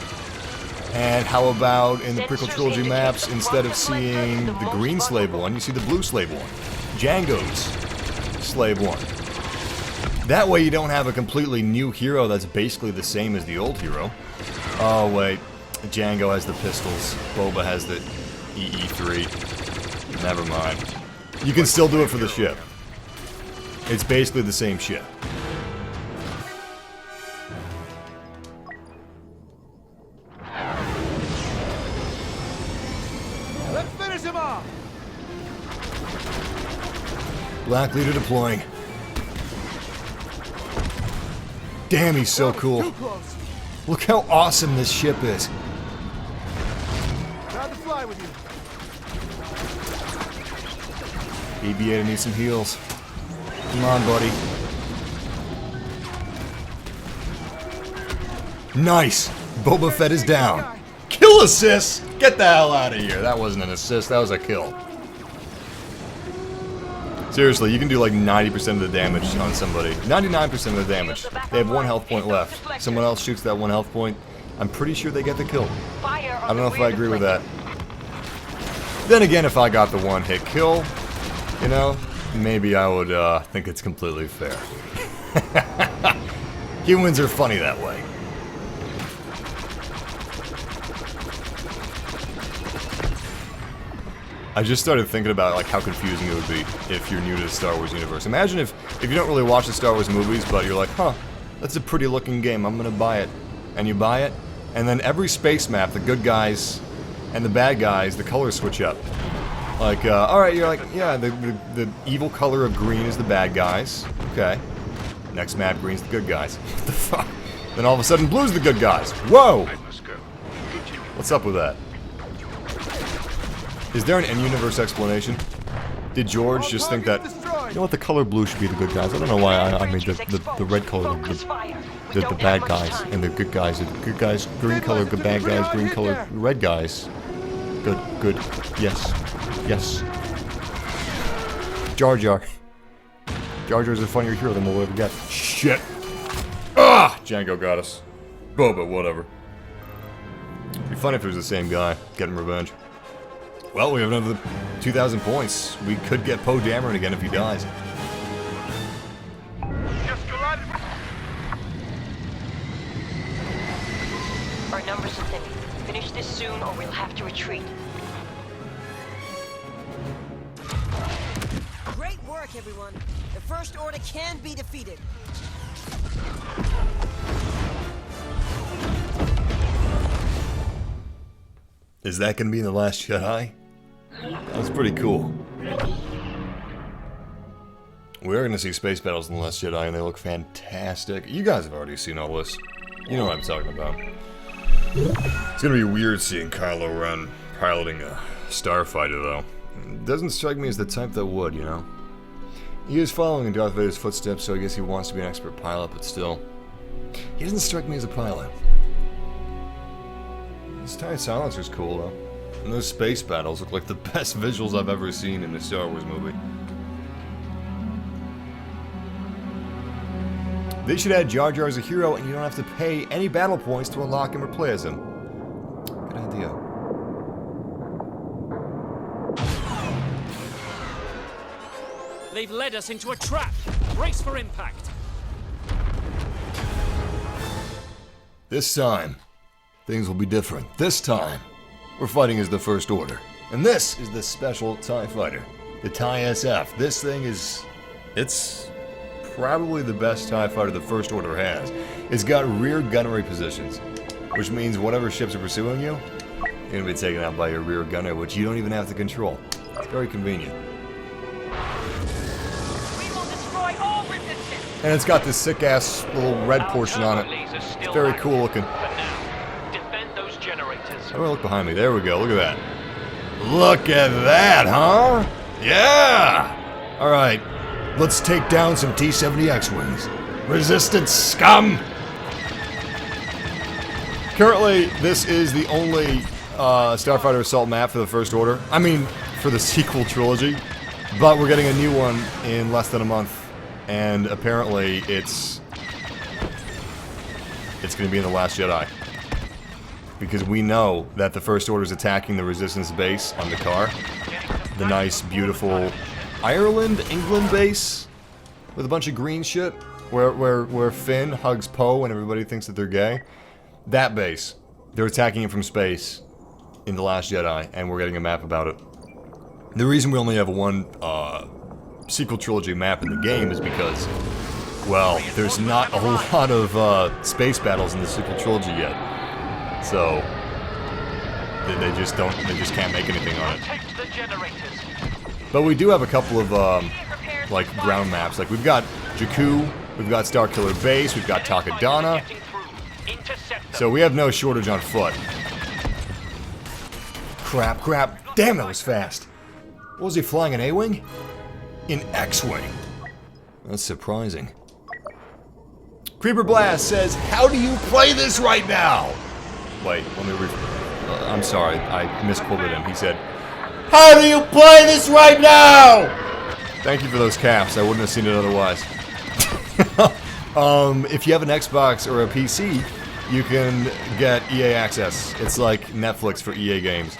And how about in the prequel trilogy maps, instead of seeing the green slave one, you see the blue slave one. Jango's slave one. That way you don't have a completely new hero that's basically the same as the old hero. Oh wait, Jango has the pistols, Boba has the EE3. Never mind. You can still do it for the ship. It's basically the same ship. Let's finish him off! Black leader deploying. Damn, he's so cool. Too close. Look how awesome this ship is. Proud to fly with you. BB-8 needs some heals. Come on, buddy. Nice! Boba Fett is down. Kill assist! Get the hell out of here. That wasn't an assist, that was a kill. Seriously, you can do like 90% of the damage on somebody. 99% of the damage. They have 1 health point left. Someone else shoots that 1 health point. I'm pretty sure they get the kill. I don't know if I agree with that. Then again, if I got the 1-hit kill, you know, maybe I would think it's completely fair. Humans are funny that way. I just started thinking about like how confusing it would be if you're new to the Star Wars universe. Imagine if you don't really watch the Star Wars movies, but you're like, huh, that's a pretty looking game, I'm gonna buy it. And you buy it, and then every space map, the good guys and the bad guys, the colors switch up. Like, alright, you're like, yeah, the evil color of green is the bad guys. Okay. Next map, green's the good guys. What the fuck? Then all of a sudden, blue's the good guys. Whoa! What's up with that? Is there an in-universe explanation? Did George just think that, you know what, the color blue should be the good guys? I don't know why I made the red color the bad guys, and the good guys are the good guys, green color, good bad guys, green color, red guys. Good, yes, yes. Jar Jar. Jar Jar's a funnier hero than we'll ever get. Shit! Ah! Jango got us. Boba, whatever. It'd be funny if it was the same guy, getting revenge. Well, we have another 2,000 points. We could get Poe Dameron again if he dies. Our numbers are thin. Finish this soon or we'll have to retreat. Great work, everyone. The First Order can be defeated. Is that gonna be in The Last Jedi? That was pretty cool. We are gonna see space battles in The Last Jedi, and they look fantastic. You guys have already seen all this. You know what I'm talking about. It's gonna be weird seeing Kylo Ren piloting a starfighter, though. It doesn't strike me as the type that would, you know? He is following in Darth Vader's footsteps, so I guess he wants to be an expert pilot, but still. He doesn't strike me as a pilot. This TIE silencer's cool, though. And those space battles look like the best visuals I've ever seen in a Star Wars movie. They should add Jar Jar as a hero, and you don't have to pay any battle points to unlock him or play as him. Good idea. They've led us into a trap. Brace for impact. This time, things will be different. This time, we're fighting as the First Order. And this is the special TIE fighter, the TIE SF. This thing is... it's probably the best TIE fighter the First Order has. It's got rear gunnery positions, which means whatever ships are pursuing you, you're going to be taken out by your rear gunner, which you don't even have to control. It's very convenient. We will destroy all resistance. And it's got this sick-ass little red portion on it. It's very cool looking. For now, defend those generators. I'm gonna look behind me. There we go. Look at that. Look at that, huh? Yeah! Alright. Let's take down some T-70 X-Wings. Resistance scum! Currently, this is the only Starfighter Assault map for the First Order. I mean, for the sequel trilogy. But we're getting a new one in less than a month. And apparently, it's going to be in The Last Jedi. Because we know that the First Order is attacking the Resistance base on the car. The nice, beautiful Ireland, England base with a bunch of green shit, where Finn hugs Poe and everybody thinks that they're gay. That base, they're attacking it from space in The Last Jedi, and we're getting a map about it. The reason we only have one sequel trilogy map in the game is because, well, there's not a lot of space battles in the sequel trilogy yet. So they just can't make anything on it. Protect the generators. But we do have a couple of like ground maps. Like we've got Jakku, we've got Starkiller Base, we've got Takodana. So we have no shortage on foot. Crap, crap. Damn, that was fast. What was he flying, an A-Wing? An X-Wing. That's surprising. Creeper Blast says, how do you play this right now? Wait, let me I'm sorry, I misquoted him. He said, how do you play this right now? Thank you for those caps. I wouldn't have seen it otherwise. If you have an Xbox or a PC, you can get EA access. It's like Netflix for EA games.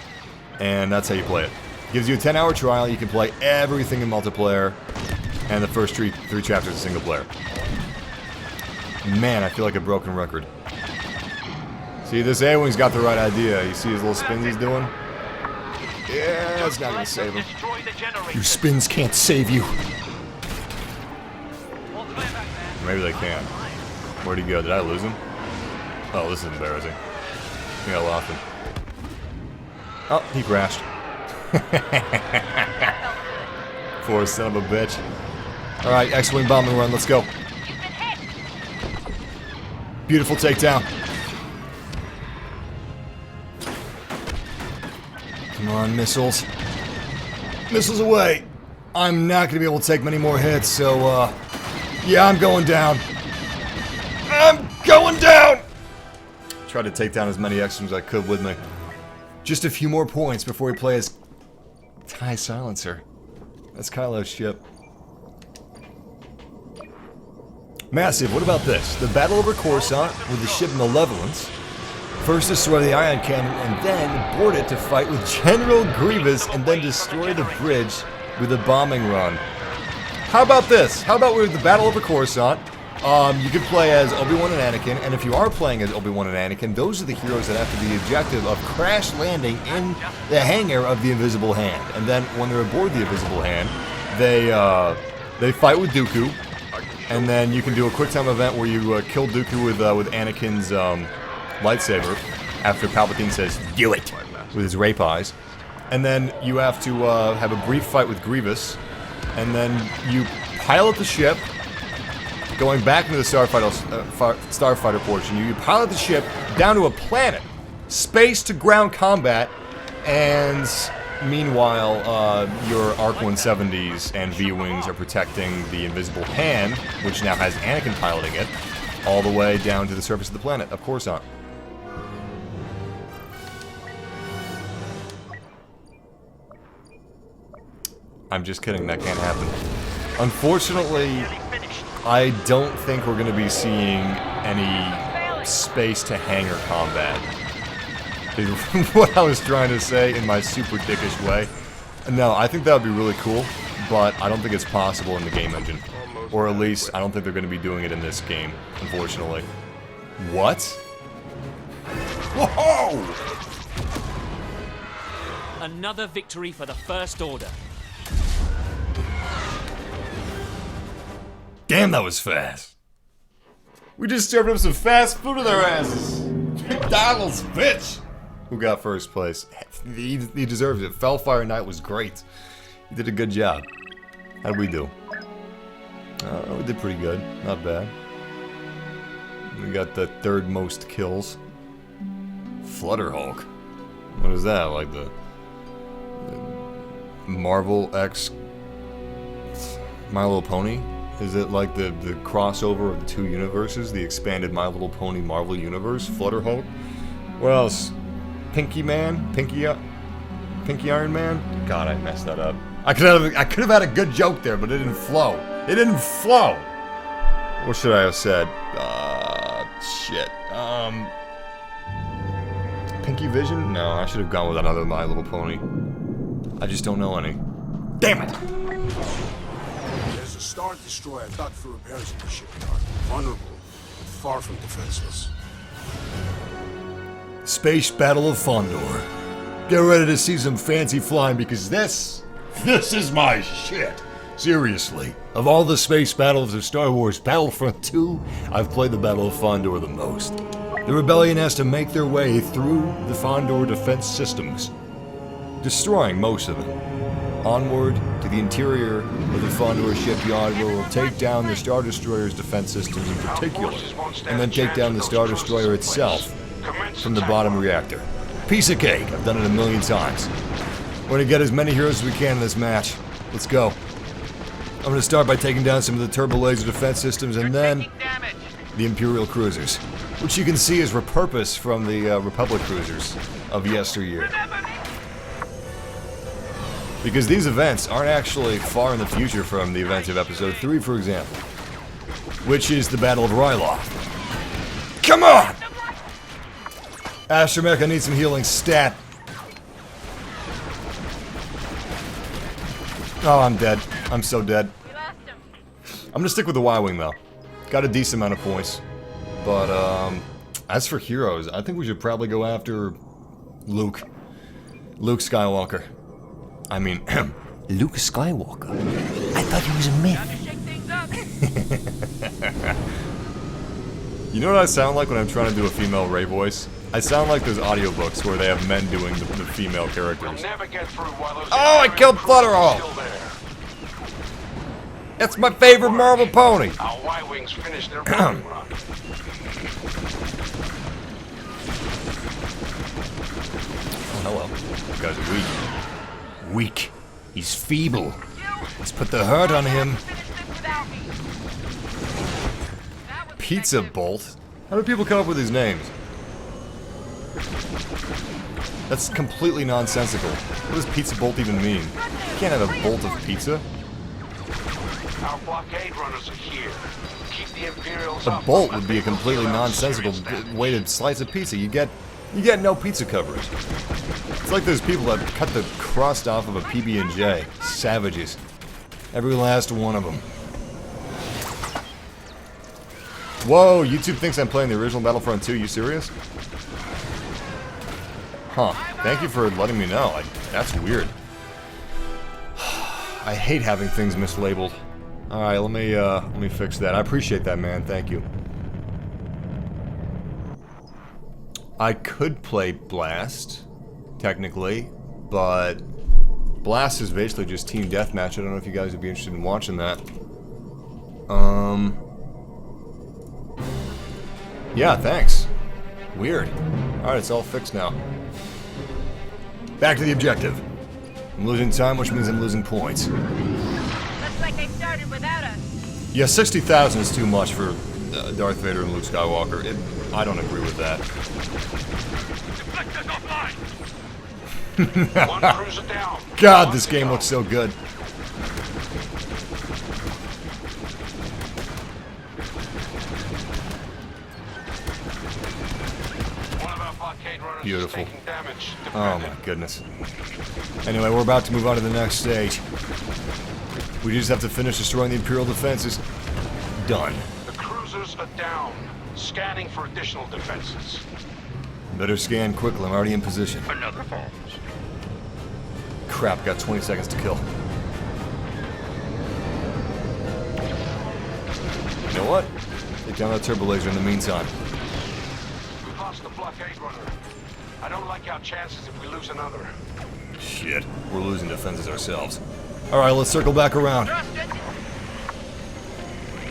And that's how you play it. Gives you a 10-hour trial. You can play everything in multiplayer. And the first three chapters are single player. Man, I feel like a broken record. See, this A-Wing's got the right idea. You see his little spins he's doing? Yeah, it's not gonna save him. Your spins can't save you. Maybe they can. Where'd he go? Did I lose him? Oh, this is embarrassing. I think I lost him. Oh, he crashed. Poor son of a bitch. Alright, X-Wing bombing run, let's go. Beautiful takedown. Come on, missiles. Missiles away. I'm not gonna be able to take many more hits, so, yeah, I'm going down. I'm going down! Tried to take down as many X-Wings as I could with me. Just a few more points before we play as TIE Silencer. That's Kylo's ship. Massive, what about this? The battle over Coruscant with the ship Malevolence. First destroy the ion cannon and then board it to fight with General Grievous and then destroy the bridge with a bombing run. How about this? How about with the battle over Coruscant? You can play as Obi-Wan and Anakin, and if you are playing as Obi-Wan and Anakin, those are the heroes that have to be the objective of crash landing in the hangar of the Invisible Hand. And then when they're aboard the Invisible Hand, they fight with Dooku, and then you can do a quick time event where you kill Dooku with Anakin's lightsaber after Palpatine says, "Do it," with his rape eyes. And then you have to have a brief fight with Grievous, and then you pilot the ship, going back into the starfighter portion. You pilot the ship down to a planet, space to ground combat, and meanwhile, your ARC 170s and V-Wings are protecting the Invisible Hand, which now has Anakin piloting it, all the way down to the surface of the planet, of Coruscant. I'm just kidding, that can't happen. Unfortunately, I don't think we're going to be seeing any space-to-hangar combat. Is what I was trying to say in my super dickish way. No, I think that would be really cool, but I don't think it's possible in the game engine. Or at least, I don't think they're going to be doing it in this game, unfortunately. What? Whoa! Another victory for the First Order. Damn, that was fast. We just served up some fast food to their asses. McDonald's, bitch! Who got first place? He deserves it. Fellfire Knight was great. He did a good job. How'd we do? We did pretty good. Not bad. We got the third most kills. Flutter Hulk. What is that? Like the Marvel X My Little Pony? Is it like the crossover of the two universes? The expanded My Little Pony Marvel universe? Flutter Hulk? What else? Pinky Man? Pinky Iron Man? God, I messed that up. I could have had a good joke there, but it didn't flow. It didn't flow! What should I have said? Shit. Pinky Vision? No, I should have gone with another My Little Pony. I just don't know any. Damn it! There's a Star Destroyer docked for repairs in the shipyard. Vulnerable, but far from defenseless. Space Battle of Fondor. Get ready to see some fancy flying because this is my shit. Seriously, of all the space battles of Star Wars Battlefront II, I've played the Battle of Fondor the most. The Rebellion has to make their way through the Fondor defense systems, destroying most of them. Onward to the interior of the Fondor shipyard where we'll take down the Star Destroyer's defense systems in particular, and then take down the Star Destroyer itself from the bottom reactor. Piece of cake, I've done it a million times. We're gonna get as many heroes as we can in this match. Let's go. I'm gonna start by taking down some of the turbo laser defense systems and then the Imperial cruisers, which you can see is repurposed from the Republic cruisers of yesteryear. Because these events aren't actually far in the future from the events of Episode 3, for example, which is the Battle of Ryloth. Come on! Astromech, I need some healing stat. Oh, I'm dead. I'm so dead. I'm gonna stick with the Y-Wing, though. Got a decent amount of points. But, as for heroes, I think we should probably go after Luke. Luke Skywalker. I mean, Luke Skywalker. I thought he was a myth. You know what I sound like when I'm trying to do a female Rey voice? I sound like those audiobooks where they have men doing the female characters. Oh, I killed Flutterhawk! That's my favorite Marvel pony! Our Y-Wings finished their run. Oh, hello. You guys are weak. Weak. He's feeble. Let's put the hurt on him. Pizza Bolt? How do people come up with these names? That's completely nonsensical. What does Pizza Bolt even mean? You can't have a bolt of pizza. Our blockade runners are here. Keep the Imperials A up. bolt would be a completely nonsensical way to slice a pizza. You get no pizza coverage. It's like those people that cut the crust off of a PB&J. Savages. Every last one of them. Whoa, YouTube thinks I'm playing the original Battlefront II. You serious? Huh. Thank you for letting me know. That's weird. I hate having things mislabeled. Alright, let me fix that. I appreciate that, man. Thank you. I could play Blast, technically, but Blast is basically just team deathmatch. I don't know if you guys would be interested in watching that. Yeah, thanks. Weird. Alright, it's all fixed now. Back to the objective. I'm losing time, which means I'm losing points. Looks like they started without us. Yeah, 60,000 is too much for Darth Vader and Luke Skywalker. I don't agree with that. One cruiser down. God, this game looks so good. Beautiful. Oh my goodness. Anyway, we're about to move on to the next stage. We just have to finish destroying the Imperial defenses. Done. The cruisers are down. Scanning for additional defenses. Better scan quickly, I'm already in position. Another fall. Crap, got 20 seconds to kill. You know what? Take down that turbo laser in the meantime. We've lost the blockade runner. I don't like our chances if we lose another. Shit, we're losing defenses ourselves. Alright, let's circle back around.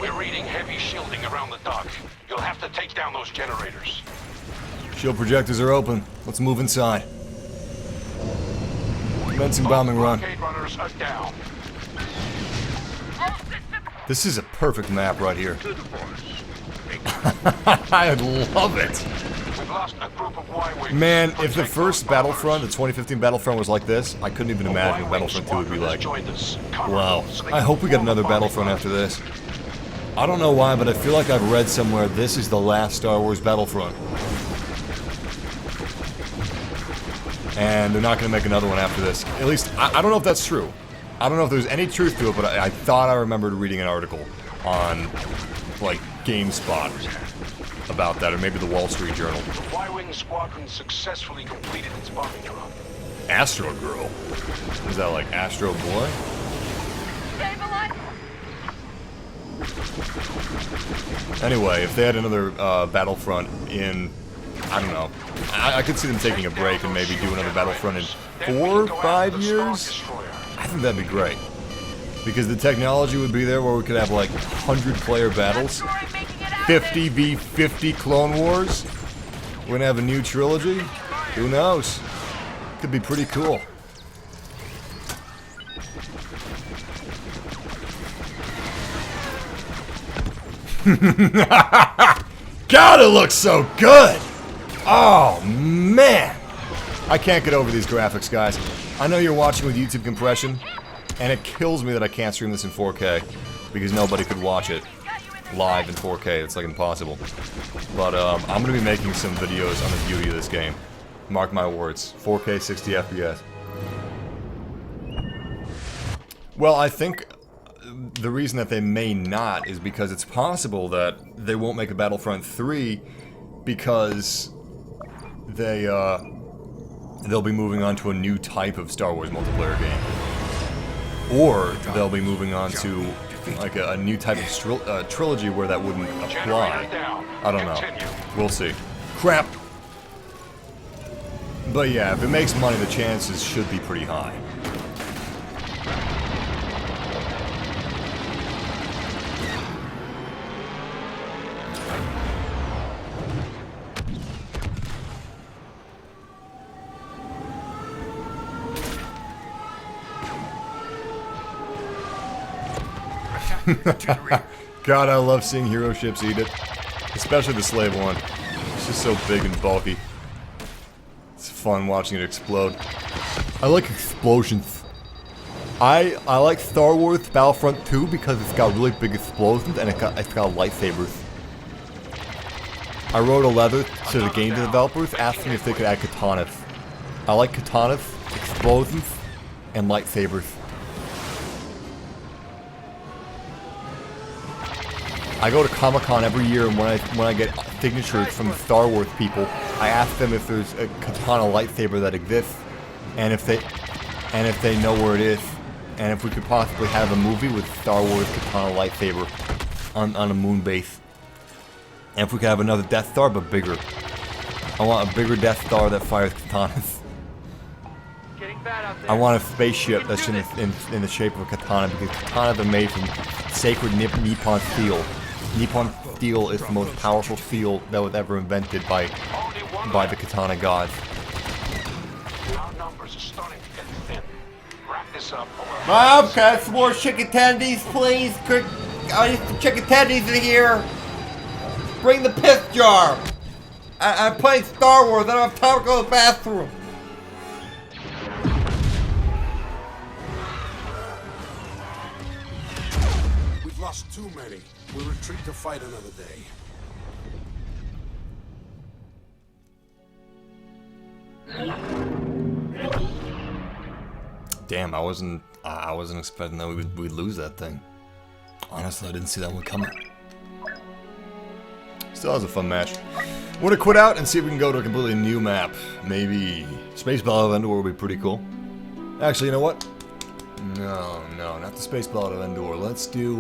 We're reading heavy shielding around the dock. You'll have to take down those generators. Shield projectors are open. Let's move inside. Commencing bombing run. Blockade runners are down. This is a perfect map right here. I love it. We've lost a group of Y-wings. Man, if the first Battlefront, the 2015 Battlefront was like this, I couldn't even imagine what Battlefront 2 would be like. Wow. I hope we get another Battlefront after this. I don't know why, but I feel like I've read somewhere this is the last Star Wars Battlefront. And they're not going to make another one after this. At least, I don't know if that's true. I don't know if there's any truth to it, but I thought I remembered reading an article on, like, GameSpot about that, or maybe the Wall Street Journal. The Y-wing squadron successfully completed its bombing drop. Astro Girl? Is that like Astro Boy? Anyway, if they had another Battlefront in, I don't know, I could see them taking a break and maybe do another Battlefront in 4 or 5 years. I think that'd be great. Because the technology would be there where we could have like 100-player battles. 50 v 50 Clone Wars. We're gonna have a new trilogy. Who knows? Could be pretty cool. God, it looks so good! Oh, man! I can't get over these graphics, guys. I know you're watching with YouTube compression, and it kills me that I can't stream this in 4K, because nobody could watch it live in 4K. It's like impossible. But I'm going to be making some videos on the beauty of this game. Mark my words. 4K 60 FPS. Well, I think the reason that they may not is because it's possible that they won't make a Battlefront 3 because they'll be moving on to a new type of Star Wars multiplayer game. Or they'll be moving on to like a new type of trilogy where that wouldn't apply. I don't know. We'll see. Crap! But yeah, if it makes money, the chances should be pretty high. God, I love seeing hero ships eat it. Especially the slave one. It's just so big and bulky. It's fun watching it explode. I like explosions. I like Star Wars Battlefront 2 because it's got really big explosions and it's got lightsabers. I wrote a letter to the game developers asking if they could add katanas. I like katanas, explosions, and lightsabers. I go to Comic-Con every year, and when I get signatures from the Star Wars people, I ask them if there's a katana lightsaber that exists, and if they know where it is, and if we could possibly have a movie with Star Wars katana lightsaber on a moon base, and if we could have another Death Star but bigger. I want a bigger Death Star that fires katanas. I want a spaceship that's in the shape of a katana because katanas are made from sacred Nippon steel. Nippon steel is the most powerful steel that was ever invented by the katana gods. Our numbers are starting to get thin. Wrap this up. Mom, can I have some more chicken tendies, please? I need some chicken tendies in here. Bring the piss jar. I'm playing Star Wars. I don't have time to go to the bathroom. We've lost too many. We'll retreat to fight another day. Damn, I wasn't expecting that we'd lose that thing. Honestly, I didn't see that one coming. Still has a fun match. Want to quit out and see if we can go to a completely new map. Maybe Space Battle of Endor would be pretty cool. Actually, you know what? No, not the Space Battle of Endor. Let's do,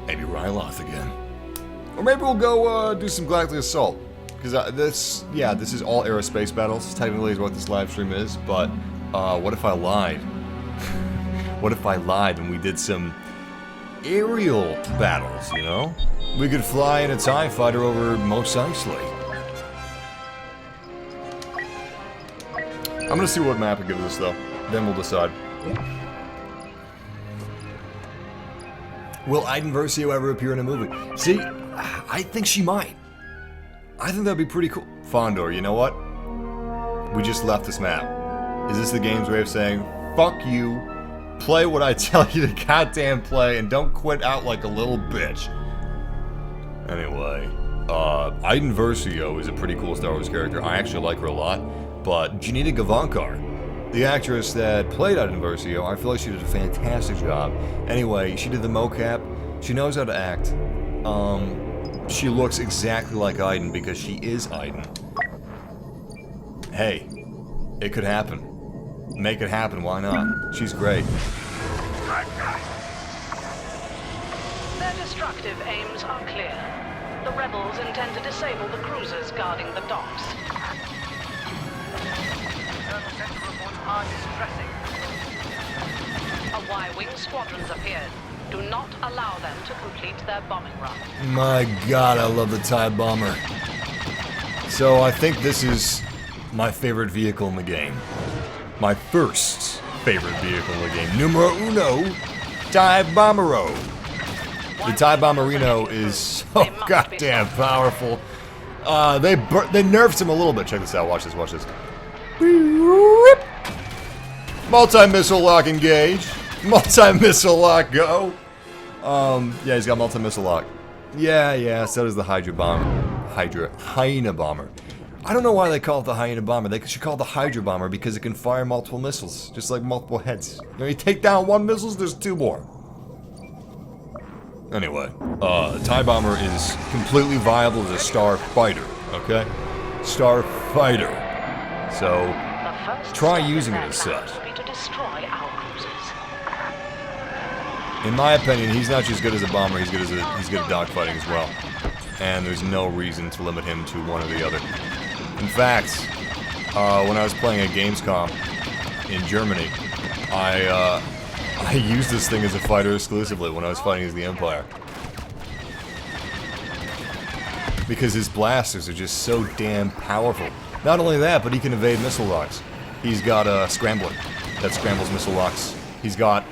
maybe Ryloth again. Or maybe we'll go, do some Galactic Assault. Because this is all aerospace battles, technically is what this live stream is, but, what if I lied? What if I lied and we did some aerial battles, you know? We could fly in a TIE fighter over Mos Eisley. I'm gonna see what map it gives us, though. Then we'll decide. Will Iden Versio ever appear in a movie? See, I think she might. I think that'd be pretty cool. Fondor, you know what? We just left this map. Is this the game's way of saying, fuck you, play what I tell you to goddamn play, and don't quit out like a little bitch? Anyway, Iden Versio is a pretty cool Star Wars character. I actually like her a lot. But Janita Gavankar, the actress that played Iden Versio, I feel like she did a fantastic job. Anyway, she did the mocap. She knows how to act. She looks exactly like Iden because she is Iden. Hey, it could happen. Make it happen, why not? She's great. Their destructive aims are clear. The rebels intend to disable the cruisers guarding the docks. A Y-wing squadron's appeared. Do not allow them to complete their bombing run. My god, I love the TIE Bomber. So I think this is my favorite vehicle in the game. My first favorite vehicle in the game. Numero uno, TIE Bombero. The TIE Bomberino is so goddamn powerful. They nerfed him a little bit. Check this out. Watch this. Watch this. Multi-missile lock engage. Multi-missile lock go. Yeah, he's got multi-missile lock. Yeah, so does the Hyena Bomber. I don't know why they call it the Hyena Bomber. They should call it the Hydra Bomber because it can fire multiple missiles, just like multiple heads. You know, you take down one missile, there's two more. Anyway, TIE Bomber is completely viable as a starfighter, okay? Starfighter. So, try using it as such. In my opinion, he's not just good as a bomber, he's good at dogfighting as well. And there's no reason to limit him to one or the other. In fact, when I was playing at Gamescom in Germany, I used this thing as a fighter exclusively when I was fighting as the Empire. Because his blasters are just so damn powerful. Not only that, but he can evade missile locks. He's got a scrambler that scrambles missile locks. He's got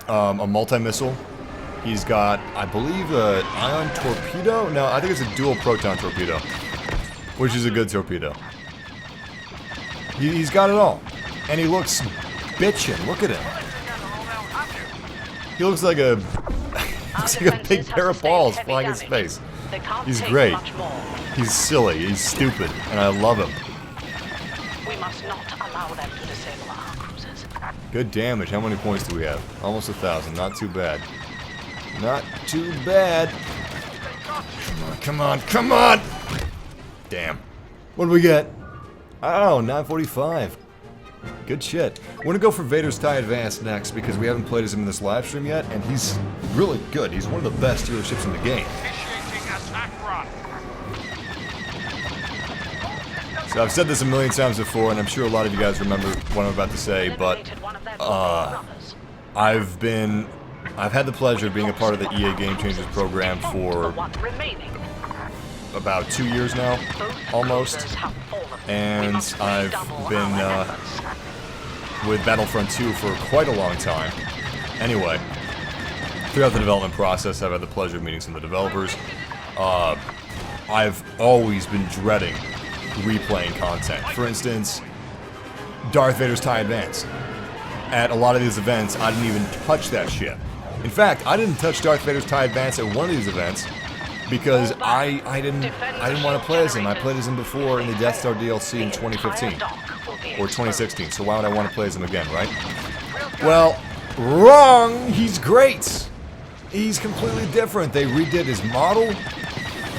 a multi-missile. He's got, I believe, an ion torpedo? No, I think it's a dual proton torpedo. Which is a good torpedo. He's got it all. And he looks bitchin'. Look at him. He looks like a big pair of balls flying in space. He's great. He's silly. He's stupid. And I love him. We must not allow them to disable our cruisers. Good damage. How many points do we have? Almost 1,000. Not too bad. Not too bad. Come on, come on! Damn. What do we get? Oh, 945. Good shit. We're gonna go for Vader's TIE Advance next because we haven't played as him in this live stream yet, and he's really good. He's one of the best hero ships in the game. So I've said this a million times before, and I'm sure a lot of you guys remember what I'm about to say, but I've had the pleasure of being a part of the EA Game Changers program for about 2 years now, almost, and I've been with Battlefront II for quite a long time. Anyway, throughout the development process, I've had the pleasure of meeting some of the developers. I've always been dreading replaying content. For instance, Darth Vader's TIE Advance. At a lot of these events, I didn't even touch that ship. In fact, I didn't touch Darth Vader's TIE Advance at one of these events because I didn't want to play as him. I played as him before in the Death Star DLC in 2015 or 2016. So why would I want to play as him again, right? Well, wrong. He's great. He's completely different. They redid his model.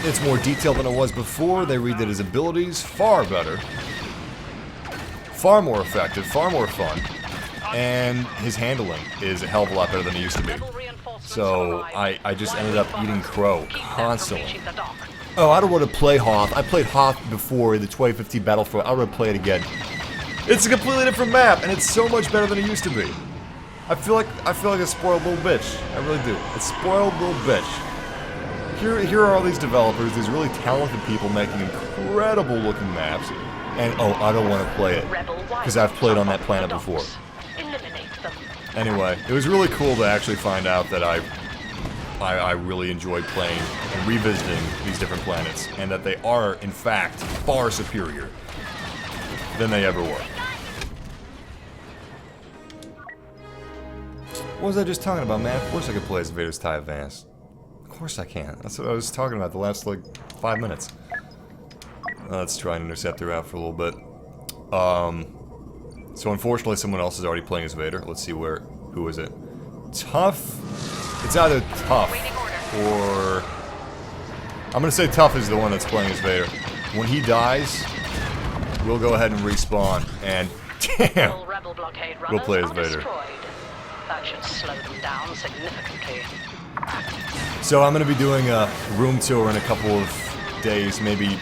It's more detailed than it was before. They redid his abilities. Far better. Far more effective. Far more fun. And his handling is a hell of a lot better than it used to be. So I just ended up eating crow constantly. Oh, I don't want to play Hoth. I played Hoth before the 2015 Battlefront. I don't want to play it again. It's a completely different map, and it's so much better than it used to be. I feel like a spoiled little bitch. I really do. A spoiled little bitch. Here are all these developers, these really talented people making incredible looking maps, and oh, I don't want to play it because I've played on that planet before. Anyway, it was really cool to actually find out that I really enjoyed playing and revisiting these different planets, and that they are, in fact, far superior than they ever were. What was I just talking about, man? Of course I could play as Vader's TIE Advance. Of course I can. That's what I was talking about the last, like, 5 minutes. Let's try and intercept her out for a little bit. So unfortunately someone else is already playing as Vader. Let's see who is it? Tough? It's either Tough or... I'm gonna say Tough is the one that's playing as Vader. When he dies, we'll go ahead and respawn, and damn! We'll play as Vader. That should slow them down significantly. So I'm gonna be doing a room tour in a couple of days, maybe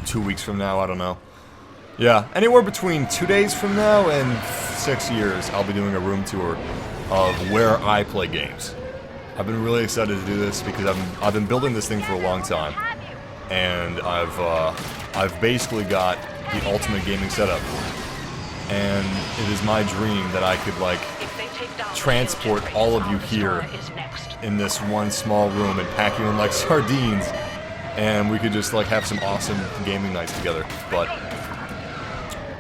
2 weeks from now, I don't know. Yeah, anywhere between 2 days from now and 6 years, I'll be doing a room tour of where I play games. I've been really excited to do this because I've been building this thing for a long time, and I've basically got the ultimate gaming setup, and it is my dream that I could like transport all of you here in this one small room and pack you in like sardines, and we could just like have some awesome gaming nights together. But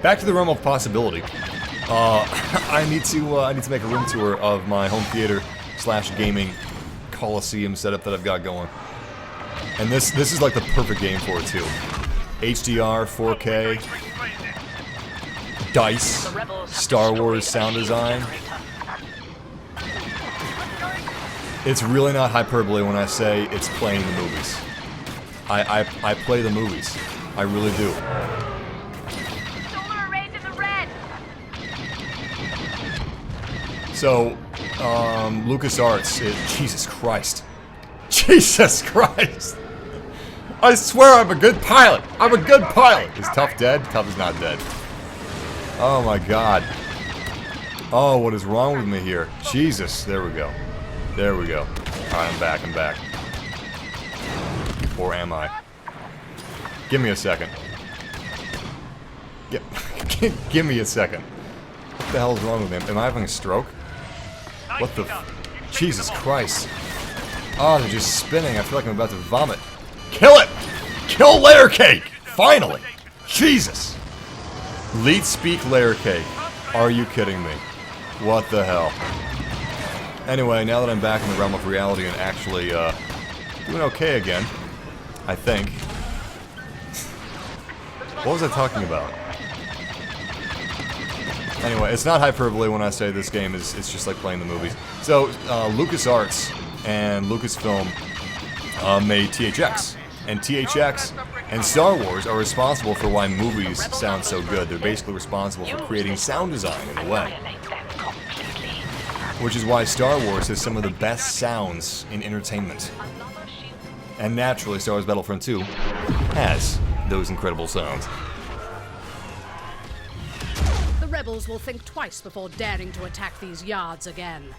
back to the realm of possibility. I need to make a room tour of my home theater / gaming coliseum setup that I've got going, and this is like the perfect game for it too. HDR, 4K, dice, Star Wars sound design. It's really not hyperbole when I say it's playing the movies. I play the movies. I really do. So, LucasArts, Jesus Christ. Jesus Christ! I swear I'm a good pilot! I'm a good pilot! Is Tough dead? Tough is not dead. Oh my god. Oh, what is wrong with me here? Jesus, there we go. There we go. Alright, I'm back. Or am I? Give me a second. Give me a second. What the hell is wrong with me? Am I having a stroke? What the Jesus Christ. Oh, they're just spinning. I feel like I'm about to vomit. Kill it! Kill Layer Cake! Finally! Jesus! Lead speak Layer Cake. Are you kidding me? What the hell? Anyway, now that I'm back in the realm of reality and actually, doing okay again, I think. What was I talking about? Anyway, it's not hyperbole when I say this game is it's just like playing the movies. So, LucasArts and Lucasfilm made THX. And THX and Star Wars are responsible for why movies sound so good. They're basically responsible for creating sound design in a way. Which is why Star Wars has some of the best sounds in entertainment. And naturally, Star Wars Battlefront II has those incredible sounds. The rebels will think twice before daring to attack these yards again.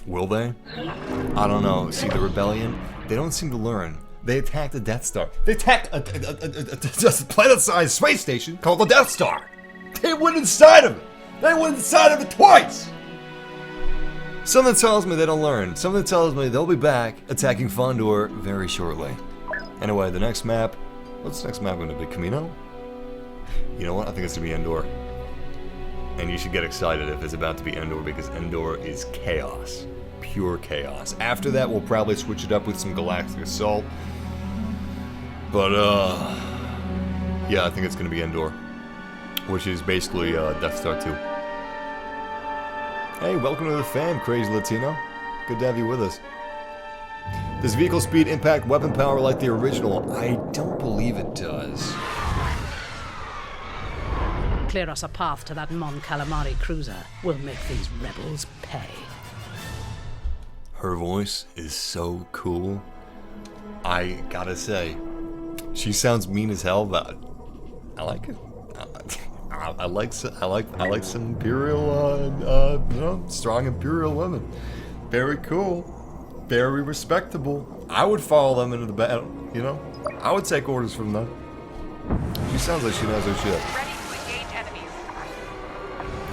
Will they? I don't know. See, the rebellion, they don't seem to learn. They attacked the Death Star. They attacked a planet-sized space station called the Death Star. They went inside of it. They went inside of it twice. Something tells me they don't learn. Something tells me they'll be back attacking Fondor very shortly. Anyway, the next map. What's the next map going to be? Camino? You know what? I think it's going to be Endor. And you should get excited if it's about to be Endor because Endor is chaos. pure chaos. After that, we'll probably switch it up with some galactic assault. But, yeah, I think it's going to be Endor, which is basically Death Star 2. Hey, welcome to the fam, Crazy Latino. Good to have you with us. Does vehicle speed impact weapon power like the original? I don't believe it does. Clear us a path to that Mon Calamari cruiser. We'll make these rebels pay. Her voice is so cool. I gotta say, she sounds mean as hell, but I like it. I like some imperial, you know, strong imperial women. Very cool. Very respectable. I would follow them into the battle, you know? I would take orders from them. She sounds like she knows her shit. Ready to engage enemies.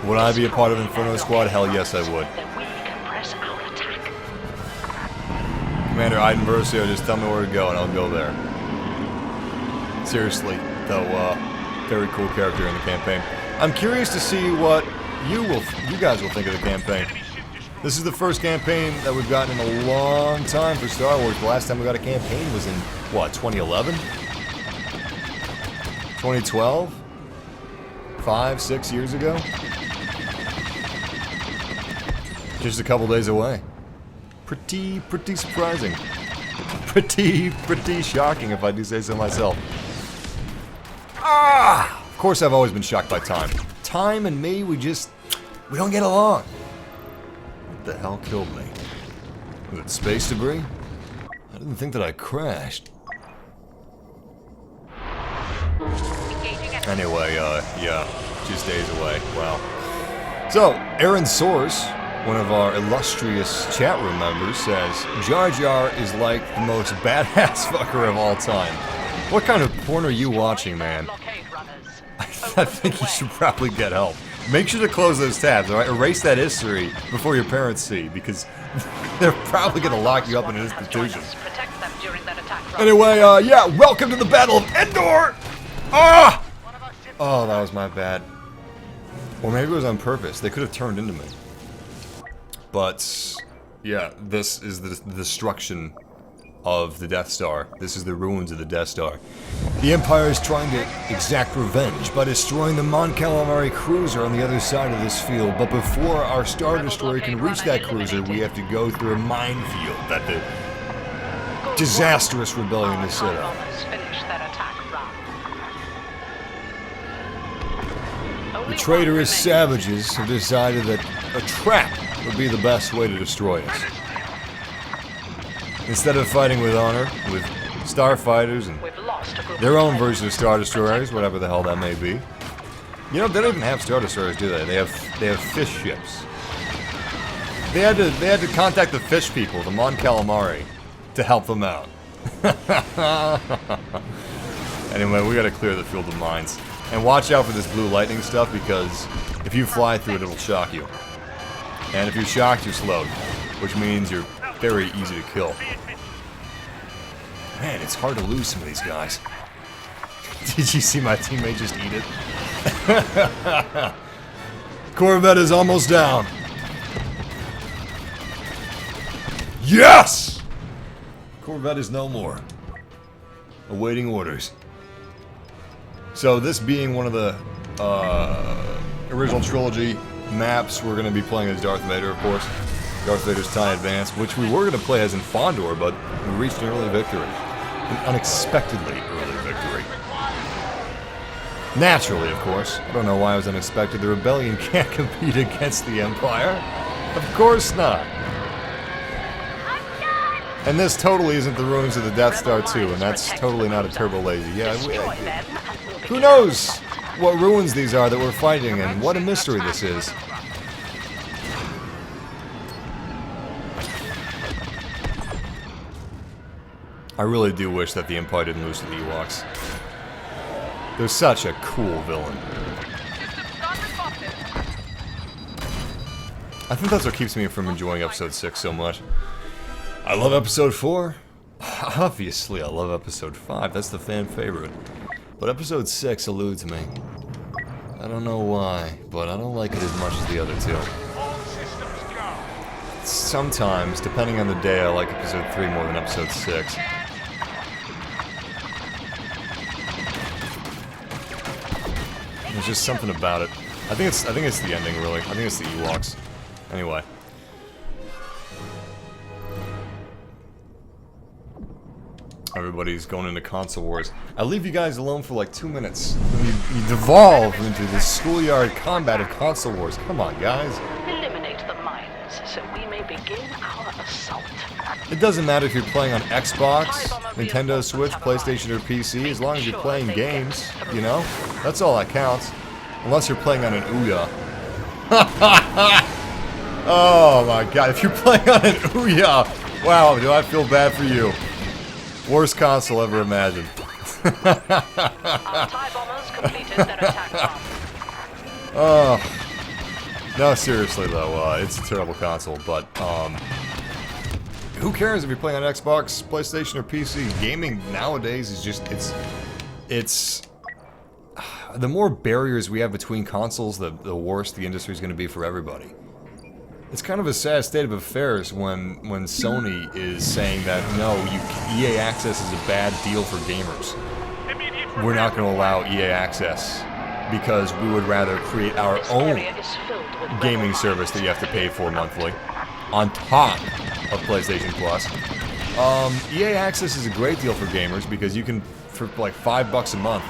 Would I be a part of Inferno Squad? Hell yes, I would. Then we can press our attack. Commander Iden Versio, just tell me where to go and I'll go there. Seriously, though, very cool character in the campaign. I'm curious to see what you guys will think of the campaign. This is the first campaign that we've gotten in a long time for Star Wars. The last time we got a campaign was in, what, 2011? 2012? 5, 6 years ago? Just a couple days away. Pretty surprising. Pretty shocking, if I do say so myself. Of course I've always been shocked by time. Time and me, we don't get along. What the hell killed me? Was it space debris? I didn't think that I crashed. Anyway, yeah, just days away. Wow. So, Aaron Source, one of our illustrious chat room members, says, Jar Jar is like the most badass fucker of all time. What kind of porn are you watching, man? I think you should probably get help. Make sure to close those tabs, alright? Erase that history before your parents see, because they're probably gonna lock you up in an institution. Anyway, yeah, welcome to the Battle of Endor! Ah! Oh, that was my bad. Or maybe it was on purpose. They could have turned into me. But, yeah, this is the destruction of the Death Star. This is the ruins of the Death Star. The Empire is trying to exact revenge by destroying the Mon Calamari cruiser on the other side of this field. But before our Star Destroyer can reach that cruiser, we have to go through a minefield that the disastrous rebellion has set up. The traitorous savages have decided that a trap would be the best way to destroy us. Instead of fighting with honor, with starfighters and their own version of Star Destroyers, whatever the hell that may be. You know, they don't even have Star Destroyers, do they? They have fish ships. They had to contact the fish people, the Mon Calamari, to help them out. Anyway, we gotta clear the field of mines. And watch out for this blue lightning stuff, because if you fly through it, it'll shock you. And if you're shocked, you're slowed, which means you're very easy to kill. Man, it's hard to lose some of these guys. Did you see my teammate just eat it? Corvette is almost down. Yes! Corvette is no more. Awaiting orders. So this being one of the original trilogy maps, we're going to be playing as Darth Vader, of course. Darth Vader's TIE Advance, which we were going to play as in Fondor, but we reached an early victory. An unexpectedly early victory. Naturally, of course. I don't know why it was unexpected. The Rebellion can't compete against the Empire. Of course not. And this totally isn't the ruins of the Death Star 2, and that's totally not a turbo lazy. Yeah, who knows what ruins these are that we're fighting, and what a mystery this is. I really do wish that the Empire didn't lose to the Ewoks. They're such a cool villain. I think that's what keeps me from enjoying Episode 6 so much. I love Episode 4. Obviously, I love Episode 5. That's the fan favorite. But Episode 6 eludes me. I don't know why, but I don't like it as much as the other two. sometimes, depending on the day, I like episode 3 more than episode 6. There's just something about it. I think it's the ending, really. I think it's the Ewoks. Anyway. Everybody's going into console wars. I leave you guys alone for like 2 minutes. You devolve into the schoolyard combat of console wars. Come on, guys. Eliminate the mines so we may begin our assault. It doesn't matter if you're playing on Xbox, Nintendo Switch, PlayStation, or PC, as long as you're playing games, you know? That's all that counts. Unless you're playing on an Ouya. Oh my god, if you're playing on an Ouya! Wow, do I feel bad for you. Worst console ever imagined. Our TIE bombers completed their attack run. Oh. No, seriously though, it's a terrible console, but, who cares if you're playing on Xbox, PlayStation, or PC? Gaming nowadays is just, it's... The more barriers we have between consoles, the worse the industry is going to be for everybody. It's kind of a sad state of affairs when Sony is saying that, no, EA Access is a bad deal for gamers. We're not going to allow EA Access because we would rather create our own gaming service that you have to pay for monthly on top of PlayStation Plus. EA Access is a great deal for gamers because you can, for like $5 a month,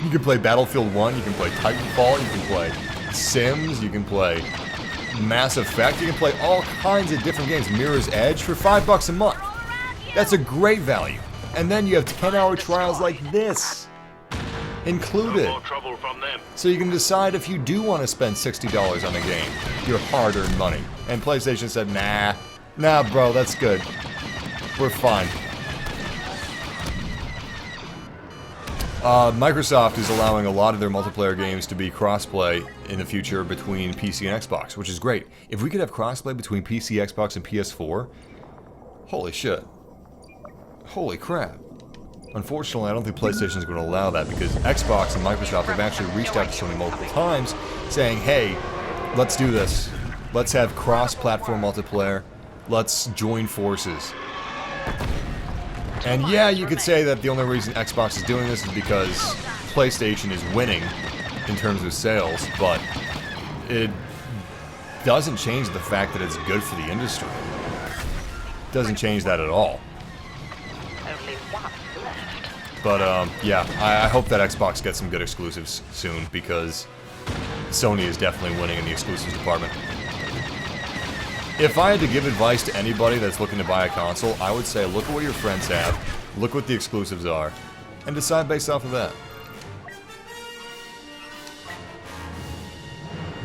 you can play Battlefield 1, you can play Titanfall, you can play Sims, you can play Mass Effect, you can play all kinds of different games. Mirror's Edge for $5 a month. That's a great value. And then you have 10-hour trials like this included. So you can decide if you do want to spend $60 on a game, your hard-earned money. And PlayStation said, nah bro, that's good. We're fine. Microsoft is allowing a lot of their multiplayer games to be crossplay in the future between PC and Xbox, which is great. If we could have crossplay between PC, Xbox, and PS4, holy shit. Holy crap. Unfortunately, I don't think PlayStation is going to allow that because Xbox and Microsoft have actually reached out to Sony multiple times saying, hey, let's do this. Let's have cross-platform multiplayer. Let's join forces. And yeah, you could say that the only reason Xbox is doing this is because PlayStation is winning in terms of sales, but it doesn't change the fact that it's good for the industry. It doesn't change that at all. But yeah, I hope that Xbox gets some good exclusives soon because Sony is definitely winning in the exclusives department. If I had to give advice to anybody that's looking to buy a console, I would say look at what your friends have, look what the exclusives are, and decide based off of that.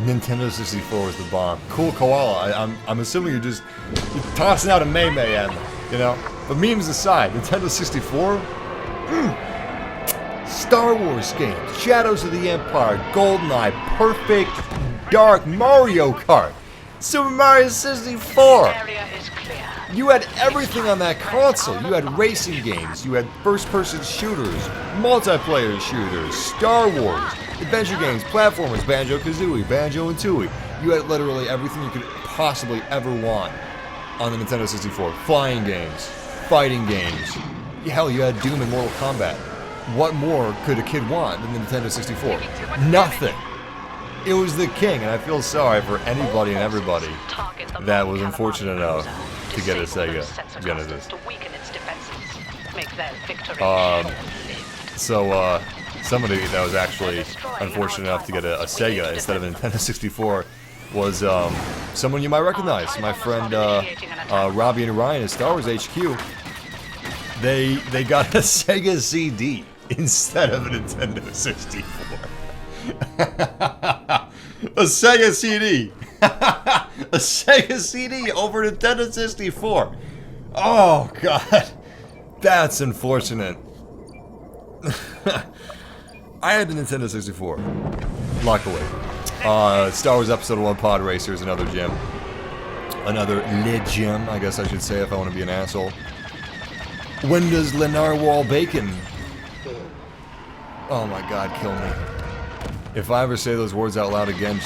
Nintendo 64 was the bomb. Cool koala. I'm assuming you're tossing out a May at me, you know? But memes aside, Nintendo 64? Star Wars games, Shadows of the Empire, GoldenEye, Perfect Dark, Mario Kart. Super Mario 64! You had everything on that console. You had racing games, you had first-person shooters, multiplayer shooters, Star Wars, adventure games, platformers, Banjo-Kazooie, Banjo and Tooie. You had literally everything you could possibly ever want on the Nintendo 64. Flying games, fighting games. Hell, you had Doom and Mortal Kombat. What more could a kid want than the Nintendo 64? Nothing. It was the king, and I feel sorry for anybody and everybody that was unfortunate enough to get a Sega Genesis. So, somebody that was actually unfortunate enough to get a Sega instead of a Nintendo 64 was someone you might recognize. My friend Robbie and Ryan at Star Wars HQ. They got a Sega CD instead of a Nintendo 64. A Sega CD! A Sega CD over Nintendo 64! Oh, God. That's unfortunate. I had the Nintendo 64. Luckily. Star Wars Episode 1 Pod Racer is another gem. Another lit gem, I guess I should say if I want to be an asshole. When does Lenarwal Bacon? Oh my God, kill me. If I ever say those words out loud again,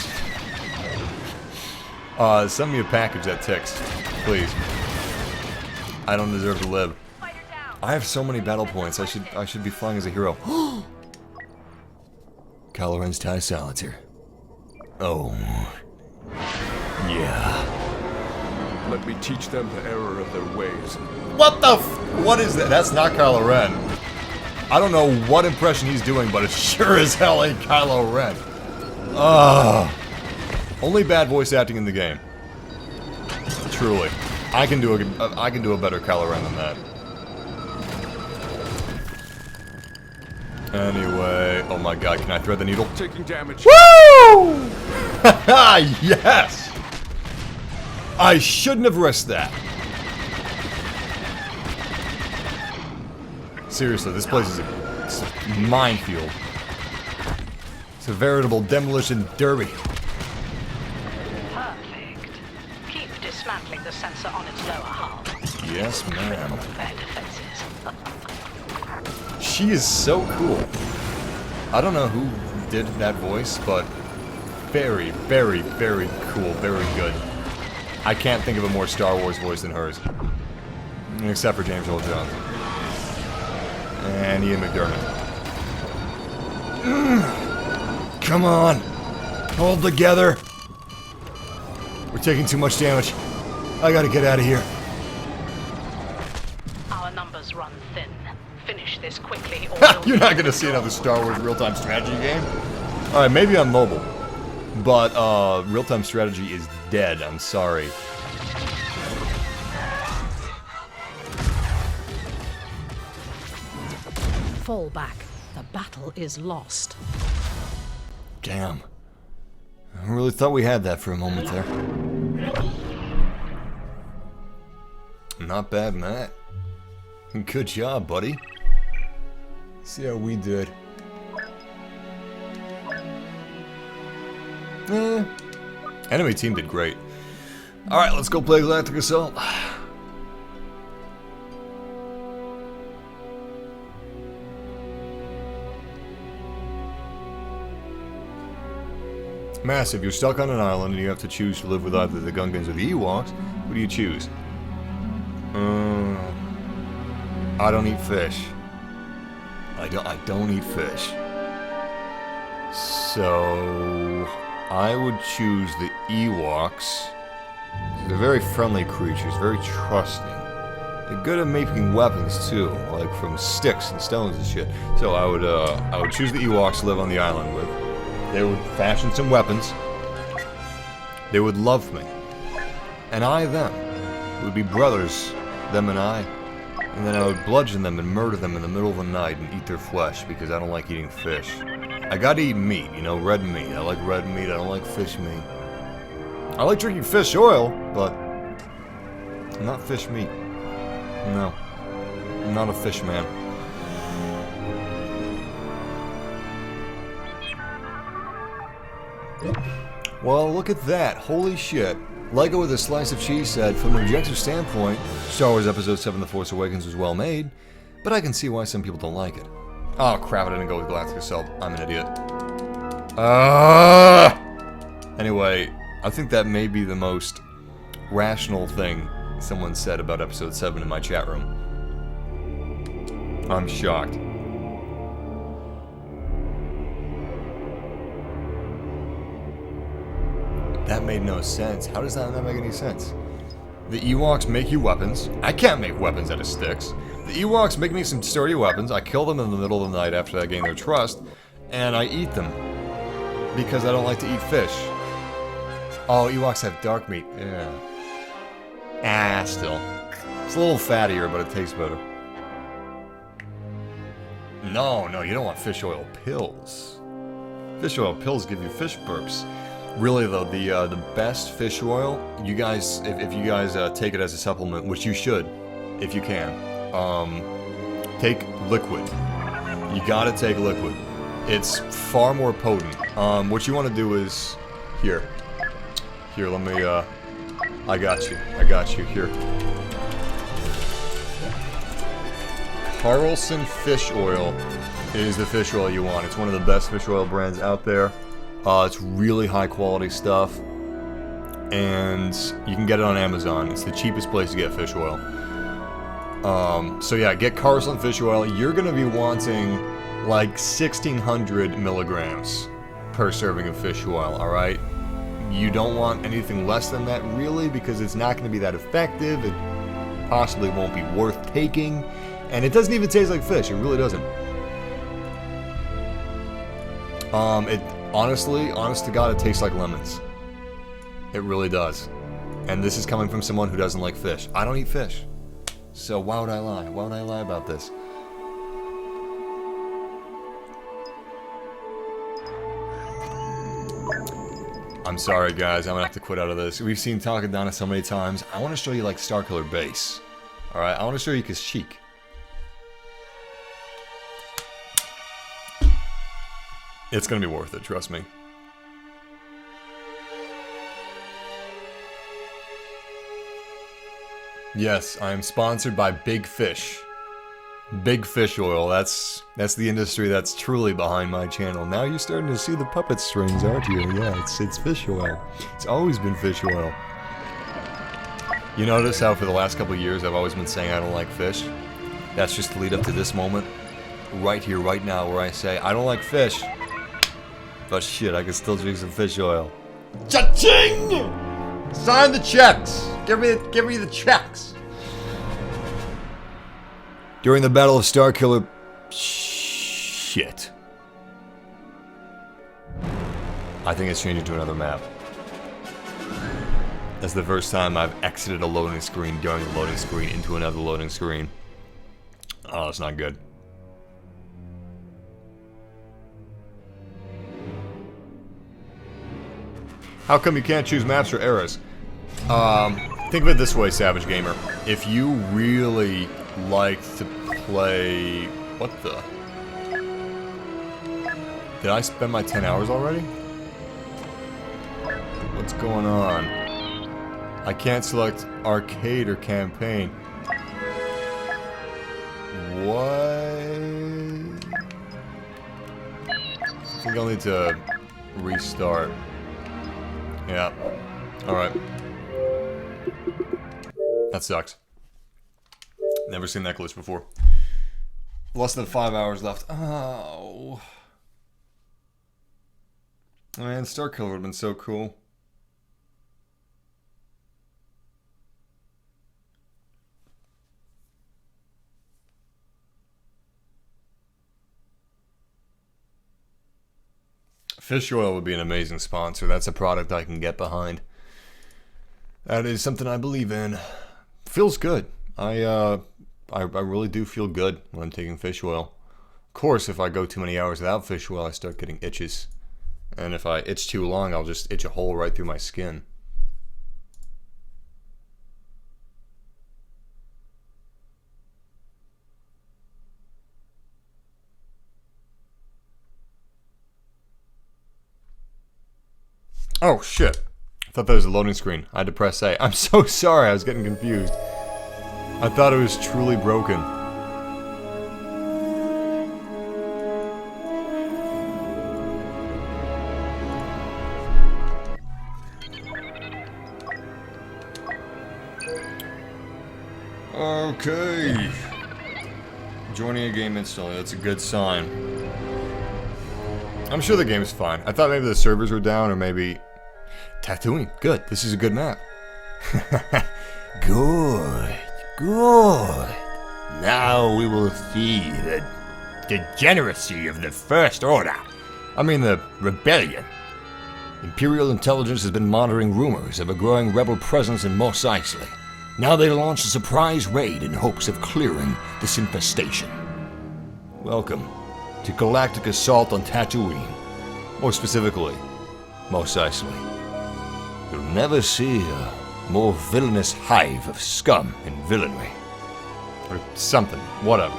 Send me a package that ticks, please. I don't deserve to live. I have so many battle points. I should be flying as a hero. Kylo Ren's TIE Silencer. Oh. Yeah. Let me teach them the error of their ways. What the what is that? That's not Kylo Ren. I don't know what impression he's doing, but it sure as hell ain't Kylo Ren. Only bad voice acting in the game. Truly. I can do a better Kylo Ren than that. Anyway, oh my god, can I thread the needle? Taking damage. Woo! Yes! I shouldn't have risked that. Seriously, this place is a minefield. It's a veritable demolition derby. Perfect. Keep dismantling the sensor on its lower half. Yes, ma'am. Their defenses. She is so cool. I don't know who did that voice, but very, very, very cool, very good. I can't think of a more Star Wars voice than hers. Except for James Earl Jones. And Ian McDermott. Come on! Hold together! We're taking too much damage. I gotta get out of here. Our numbers run thin. Finish this quickly or You're not gonna see another Star Wars real-time strategy game? Alright, maybe on mobile. But, real-time strategy is dead, I'm sorry. Fall back. The battle is lost. Damn. I really thought we had that for a moment there. Not bad, Matt. Good job, buddy. See how we did. Enemy team did great. Alright, let's go play Galactic Assault. Massive, you're stuck on an island and you have to choose to live with either the Gungans or the Ewoks. Who do you choose? I don't eat fish. I don't eat fish. So I would choose the Ewoks. They're very friendly creatures, very trusting. They're good at making weapons too, like from sticks and stones and shit. So I would choose the Ewoks to live on the island with. They would fashion some weapons. They would love me. And I them. It would be brothers, them and I. And then I would bludgeon them and murder them in the middle of the night and eat their flesh because I don't like eating fish. I gotta eat meat, you know, red meat. I like red meat, I don't like fish meat. I like drinking fish oil, but not fish meat. No. I'm not a fish man. Well, look at that. Holy shit. Lego with a slice of cheese said, from an objective standpoint, Star Wars Episode 7 The Force Awakens was well made, but I can see why some people don't like it. Oh crap, I didn't go with Galactic Assault. I'm an idiot. Anyway, I think that may be the most rational thing someone said about Episode 7 in my chat room. I'm shocked. That made no sense. How does that not make any sense? The Ewoks make you weapons. I can't make weapons out of sticks. The Ewoks make me some sturdy weapons. I kill them in the middle of the night after I gain their trust, and I eat them. Because I don't like to eat fish. Oh, Ewoks have dark meat. Yeah. Still. It's a little fattier, but it tastes better. No, you don't want fish oil pills. Fish oil pills give you fish burps. Really though, the best fish oil, you guys, if you guys take it as a supplement, which you should, if you can, take liquid. You gotta take liquid. It's far more potent. What you want to do is, here, let me, I got you, here. Carlson fish oil is the fish oil you want. It's one of the best fish oil brands out there. It's really high quality stuff. and you can get it on Amazon. It's the cheapest place to get fish oil. So yeah, get Carson fish oil. You're going to be wanting like 1,600 milligrams per serving of fish oil, alright? You don't want anything less than that, really, because it's not going to be that effective. It possibly won't be worth taking. And it doesn't even taste like fish. It really doesn't. It honestly, honest to God, it tastes like lemons. It really does. And this is coming from someone who doesn't like fish. I don't eat fish. So why would I lie? Why would I lie about this? I'm sorry, guys. I'm gonna have to quit out of this. We've seen Takodana so many times. I want to show you, like, Starkiller Base. Alright? I want to show you Kashyyyk. It's gonna be worth it, trust me. Yes, I am sponsored by Big Fish. Big Fish Oil, that's the industry that's truly behind my channel. Now you're starting to see the puppet strings, aren't you? Yeah, it's fish oil. It's always been fish oil. You notice how for the last couple of years I've always been saying I don't like fish? That's just to lead up to this moment. Right here, right now, where I say I don't like fish. But shit, I can still drink some fish oil. Cha-ching! Sign the checks! Give me the checks! During the Battle of Starkiller... Shit. I think it's changing to another map. That's the first time I've exited a loading screen during the loading screen into another loading screen. Oh, that's not good. How come you can't choose maps or eras? Think of it this way, Savage Gamer. If you really like to play... What the? Did I spend my 10 hours already? What's going on? I can't select arcade or campaign. What? I think I'll need to restart. Yeah. Alright. That sucks. Never seen that glitch before. Less than 5 hours left. Oh. Man, Starkiller would have been so cool. Fish oil would be an amazing sponsor. That's a product I can get behind. That is something I believe in. Feels good. I really do feel good when I'm taking fish oil. Of course, if I go too many hours without fish oil, I start getting itches. And if I itch too long, I'll just itch a hole right through my skin. Oh, shit. I thought that was a loading screen. I had to press A. I'm so sorry, I was getting confused. I thought it was truly broken. Okay. Joining a game instantly, that's a good sign. I'm sure the game's fine. I thought maybe the servers were down, or maybe... Tatooine, good. This is a good map. Good. Good. Now we will see the degeneracy of the First Order. I mean the rebellion. Imperial intelligence has been monitoring rumors of a growing rebel presence in Mos Eisley. Now they launch a surprise raid in hopes of clearing this infestation. Welcome to Galactic Assault on Tatooine. More specifically, Mos Eisley. You'll never see a more villainous hive of scum and villainy. Or something. Whatever.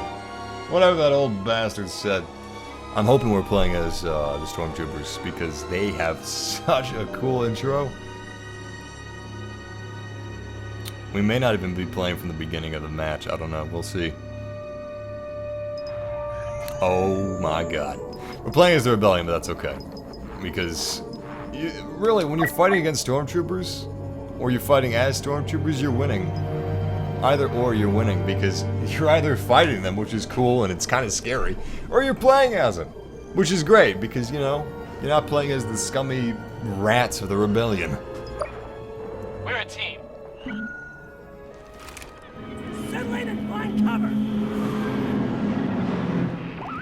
Whatever that old bastard said. I'm hoping we're playing as the Stormtroopers because they have such a cool intro. We may not even be playing from the beginning of the match. I don't know. We'll see. Oh my god. We're playing as the Rebellion, but that's okay. Because, really, when you're fighting against Stormtroopers, or you're fighting as stormtroopers, you're winning. Either or, you're winning, because you're either fighting them, which is cool and it's kind of scary, or you're playing as them, which is great, because, you know, you're not playing as the scummy rats of the rebellion. We're a team. Settle in and find cover.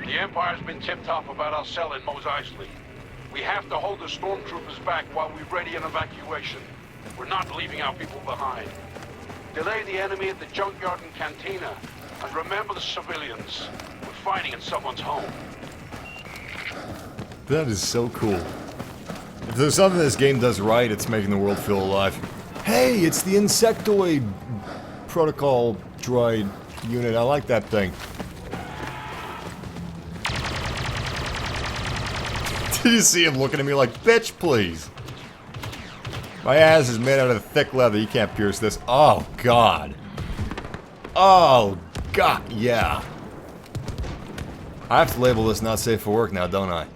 The Empire's been tipped off about our cell in Mos Eisley. We have to hold the stormtroopers back while we ready an evacuation. We're not leaving our people behind. Delay the enemy at the junkyard and cantina. And remember the civilians. We're fighting in someone's home. That is so cool. If there's something this game does right, it's making the world feel alive. Hey, it's the Insectoid Protocol droid unit. I like that thing. Did you see him looking at me like, bitch, please? My ass is made out of thick leather. You can't pierce this. Oh, God. Oh, God, yeah. I have to label this not safe for work now, don't I?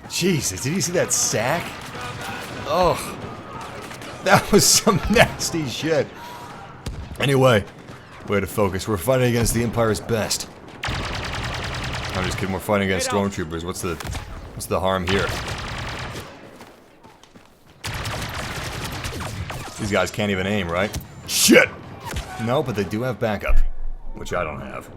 Jesus, did you see that sack? Oh, that was some nasty shit. Anyway, way to focus. We're fighting against the Empire's best. I'm just kidding. We're fighting against stormtroopers. What's the harm here? These guys can't even aim, right? Shit! No, but they do have backup, which I don't have.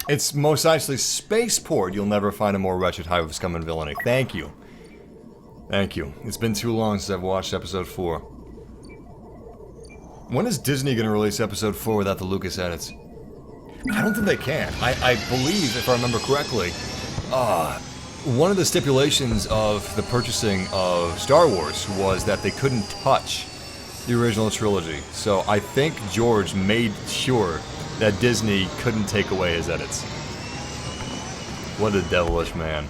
It's Mos Eisley Spaceport. You'll never find a more wretched hive of scum and villainy. Thank you. Thank you. It's been too long since I've watched episode 4. When is Disney gonna release episode 4 without the Lucas edits? I don't think they can. I believe, if I remember correctly, one of the stipulations of the purchasing of Star Wars was that they couldn't touch the original trilogy. So I think George made sure that Disney couldn't take away his edits. What a devilish man.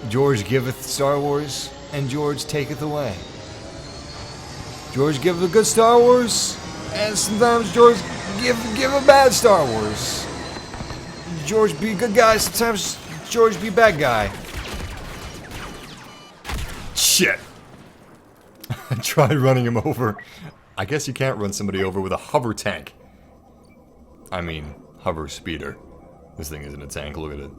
George giveth Star Wars, and George taketh away. George giveth a good Star Wars, and sometimes George give a bad Star Wars. George be a good guy, sometimes George be a bad guy. Shit. I tried running him over. I guess you can't run somebody over with a hover tank. I mean, hover speeder. This thing isn't a tank, look at it.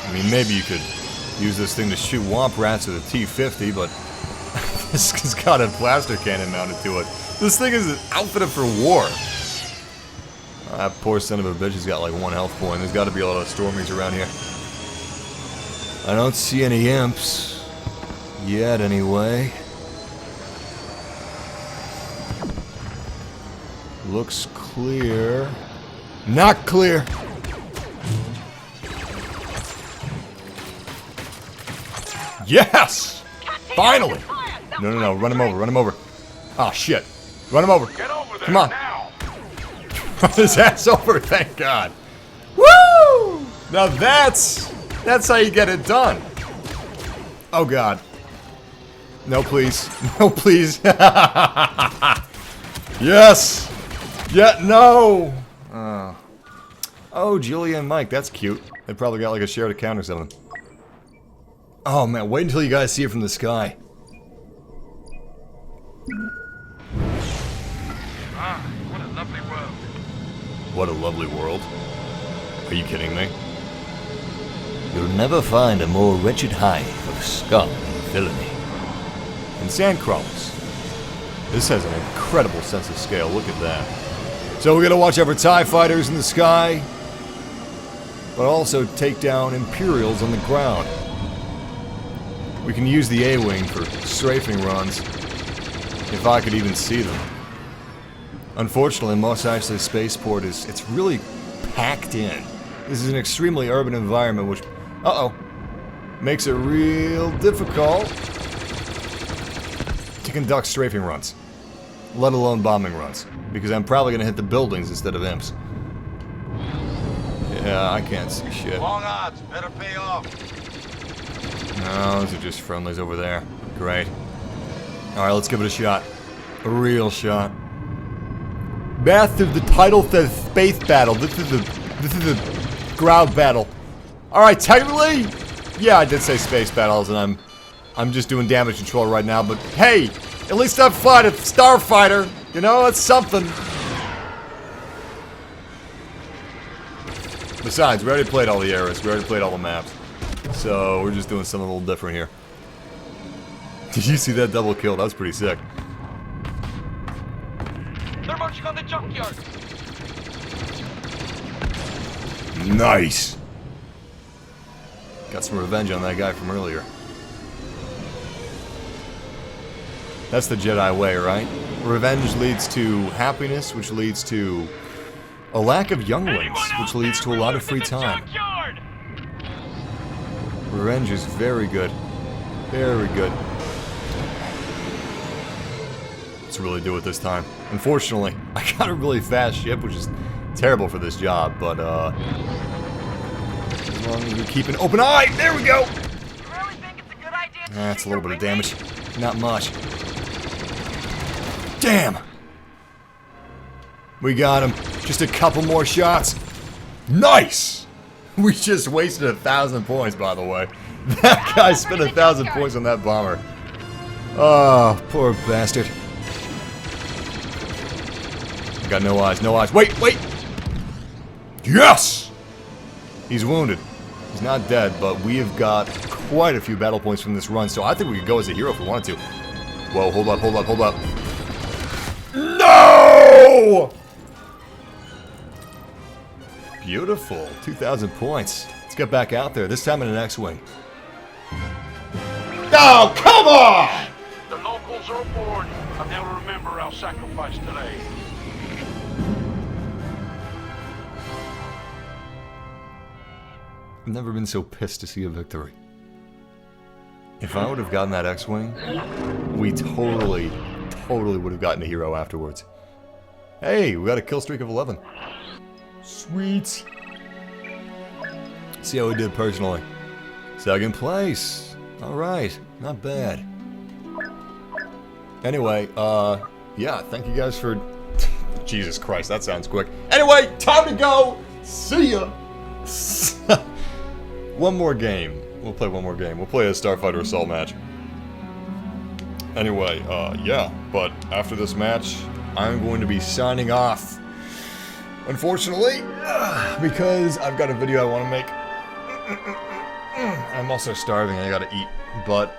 I mean, maybe you could use this thing to shoot womp rats with a T-50, but this has got a blaster cannon mounted to it. This thing is outfitted for war. That poor son of a bitch has got like 1 health point. There's got to be a lot of stormies around here. I don't see any imps. Yet, anyway. Looks clear. Not clear! Yes! Finally! No, run him over, run him over. Oh, shit. Run him over. Get over there. Come on. Now. Run his ass over, thank God. Woo! Now that's how you get it done. Oh, God. No, please. No, please. Yes! Yeah, no! Oh, Julia and Mike, that's cute. They probably got like a shared account or something. Oh man, wait until you guys see it from the sky. Ah, what a lovely world. What a lovely world. Are you kidding me? You'll never find a more wretched hive of scum and villainy. And sandcrawlers. This has an incredible sense of scale, look at that. So we're gonna watch out for TIE fighters in the sky, but also take down Imperials on the ground. We can use the A-Wing for strafing runs, if I could even see them. Unfortunately, Mos Eisley Spaceport it's really packed in. This is an extremely urban environment, which, makes it real difficult to conduct strafing runs, let alone bombing runs, because I'm probably gonna hit the buildings instead of imps. Yeah, I can't see shit. Long odds, better pay off. No, those are just friendlies over there. Great. Alright, let's give it a shot. A real shot. Master, the title says space battle. This is the ground battle. Alright, technically, Yeah, I did say space battles, and I'm just doing damage control right now, but hey, at least I'm flying a starfighter. You know, that's something. Besides, we already played all the eras, we already played all the maps. So, we're just doing something a little different here. Did you see that double kill? That was pretty sick. They're marching on the junkyard. Nice! Got some revenge on that guy from earlier. That's the Jedi way, right? Revenge leads to happiness, which leads to a lack of younglings, which leads to a lot of free time. Revenge is very good. Very good. Let's really do it this time. Unfortunately, I got a really fast ship, which is terrible for this job, but as long as we keep an open eye, there we go! That's a little bit of damage. Not much. Damn! We got him. Just a couple more shots. Nice! We just wasted 1,000 points, by the way. That guy spent 1,000 points on that bomber. Oh, poor bastard. I got no eyes, no eyes. Wait, wait! Yes! He's wounded. He's not dead, but we have got quite a few battle points from this run, so I think we could go as a hero if we wanted to. Whoa, hold up, hold up, hold up. No! Beautiful. 2,000 points. Let's get back out there, this time in an X-Wing. Oh, come on! The locals are aboard, and they'll remember our sacrifice today. I've never been so pissed to see a victory. If I would have gotten that X-Wing, we totally would have gotten a hero afterwards. Hey, we got a kill streak of 11. Sweet. See how we did personally. Second place. Alright, not bad. Anyway, yeah, thank you guys for... Jesus Christ, that sounds quick. Anyway, time to go! See ya! One more game. We'll play one more game. We'll play a Starfighter Assault match. Anyway, yeah, but after this match, I'm going to be signing off. Unfortunately, because I've got a video I want to make. I'm also starving, I gotta eat. But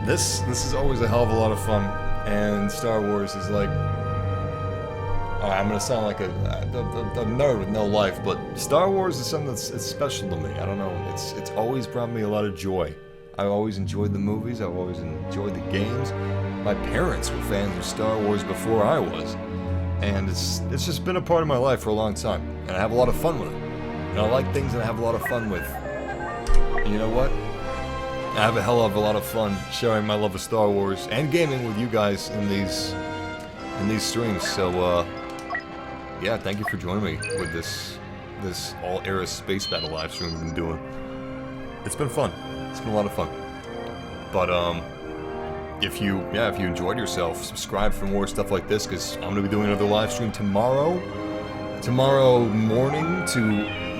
this is always a hell of a lot of fun, and Star Wars is like... I'm gonna sound like a nerd with no life, but Star Wars is something that's special to me. I don't know, it's always brought me a lot of joy. I've always enjoyed the movies, I've always enjoyed the games. My parents were fans of Star Wars before I was. And it's just been a part of my life for a long time. And I have a lot of fun with it. And I like things that I have a lot of fun with. And you know what? I have a hell of a lot of fun sharing my love of Star Wars and gaming with you guys in these streams. So yeah, thank you for joining me with this all-era space battle live stream we've been doing. It's been fun. It's been a lot of fun. But if you enjoyed yourself, subscribe for more stuff like this, because I'm gonna be doing another live stream tomorrow morning to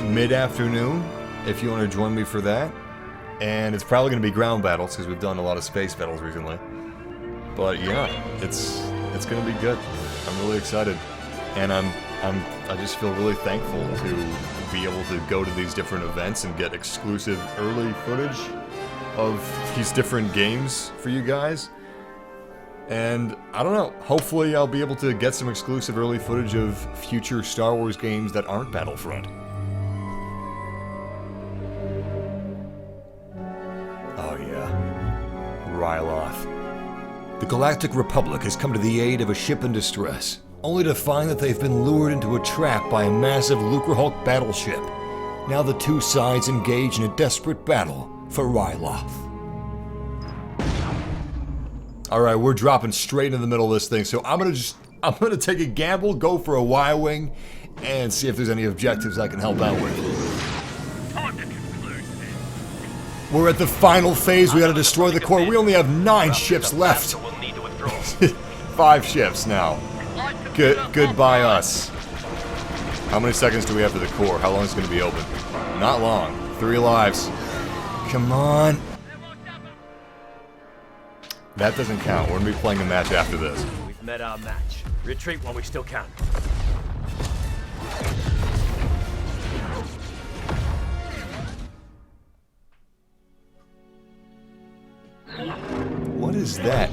mid-afternoon, if you want to join me for that. And it's probably gonna be ground battles, because we've done a lot of space battles recently. But yeah, it's gonna be good. I'm really excited, and I just feel really thankful to be able to go to these different events and get exclusive early footage of these different games for you guys. And I don't know, hopefully I'll be able to get some exclusive early footage of future Star Wars games that aren't Battlefront. Oh yeah, Ryloth. The Galactic Republic has come to the aid of a ship in distress, only to find that they've been lured into a trap by a massive Lucrehulk battleship. Now the two sides engage in a desperate battle for Ryloth. Alright, we're dropping straight in the middle of this thing, so I'm gonna take a gamble, go for a Y-Wing, and see if there's any objectives I can help out with. We're at the final phase, we gotta destroy the core. We only have 9 ships left. 5 ships now. Goodbye us. How many seconds do we have to the core? How long is it gonna be open? Not long. 3 lives. Come on. That doesn't count. We're gonna be playing a match after this. We've met our match. Retreat while we still can. What is that?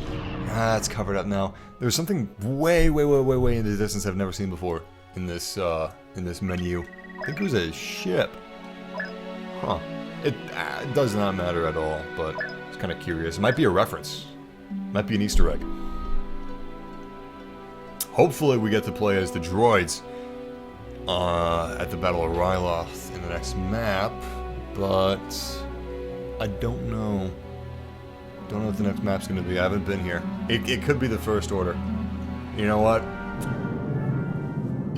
Ah, it's covered up now. There's something way in the distance I've never seen before in this menu. I think it was a ship. Huh. It does not matter at all, but it's kind of curious. It might be a reference. Might be an Easter egg. Hopefully we get to play as the droids at the Battle of Ryloth in the next map, but I don't know. Don't know what the next map's going to be. I haven't been here. It could be the First Order. You know what?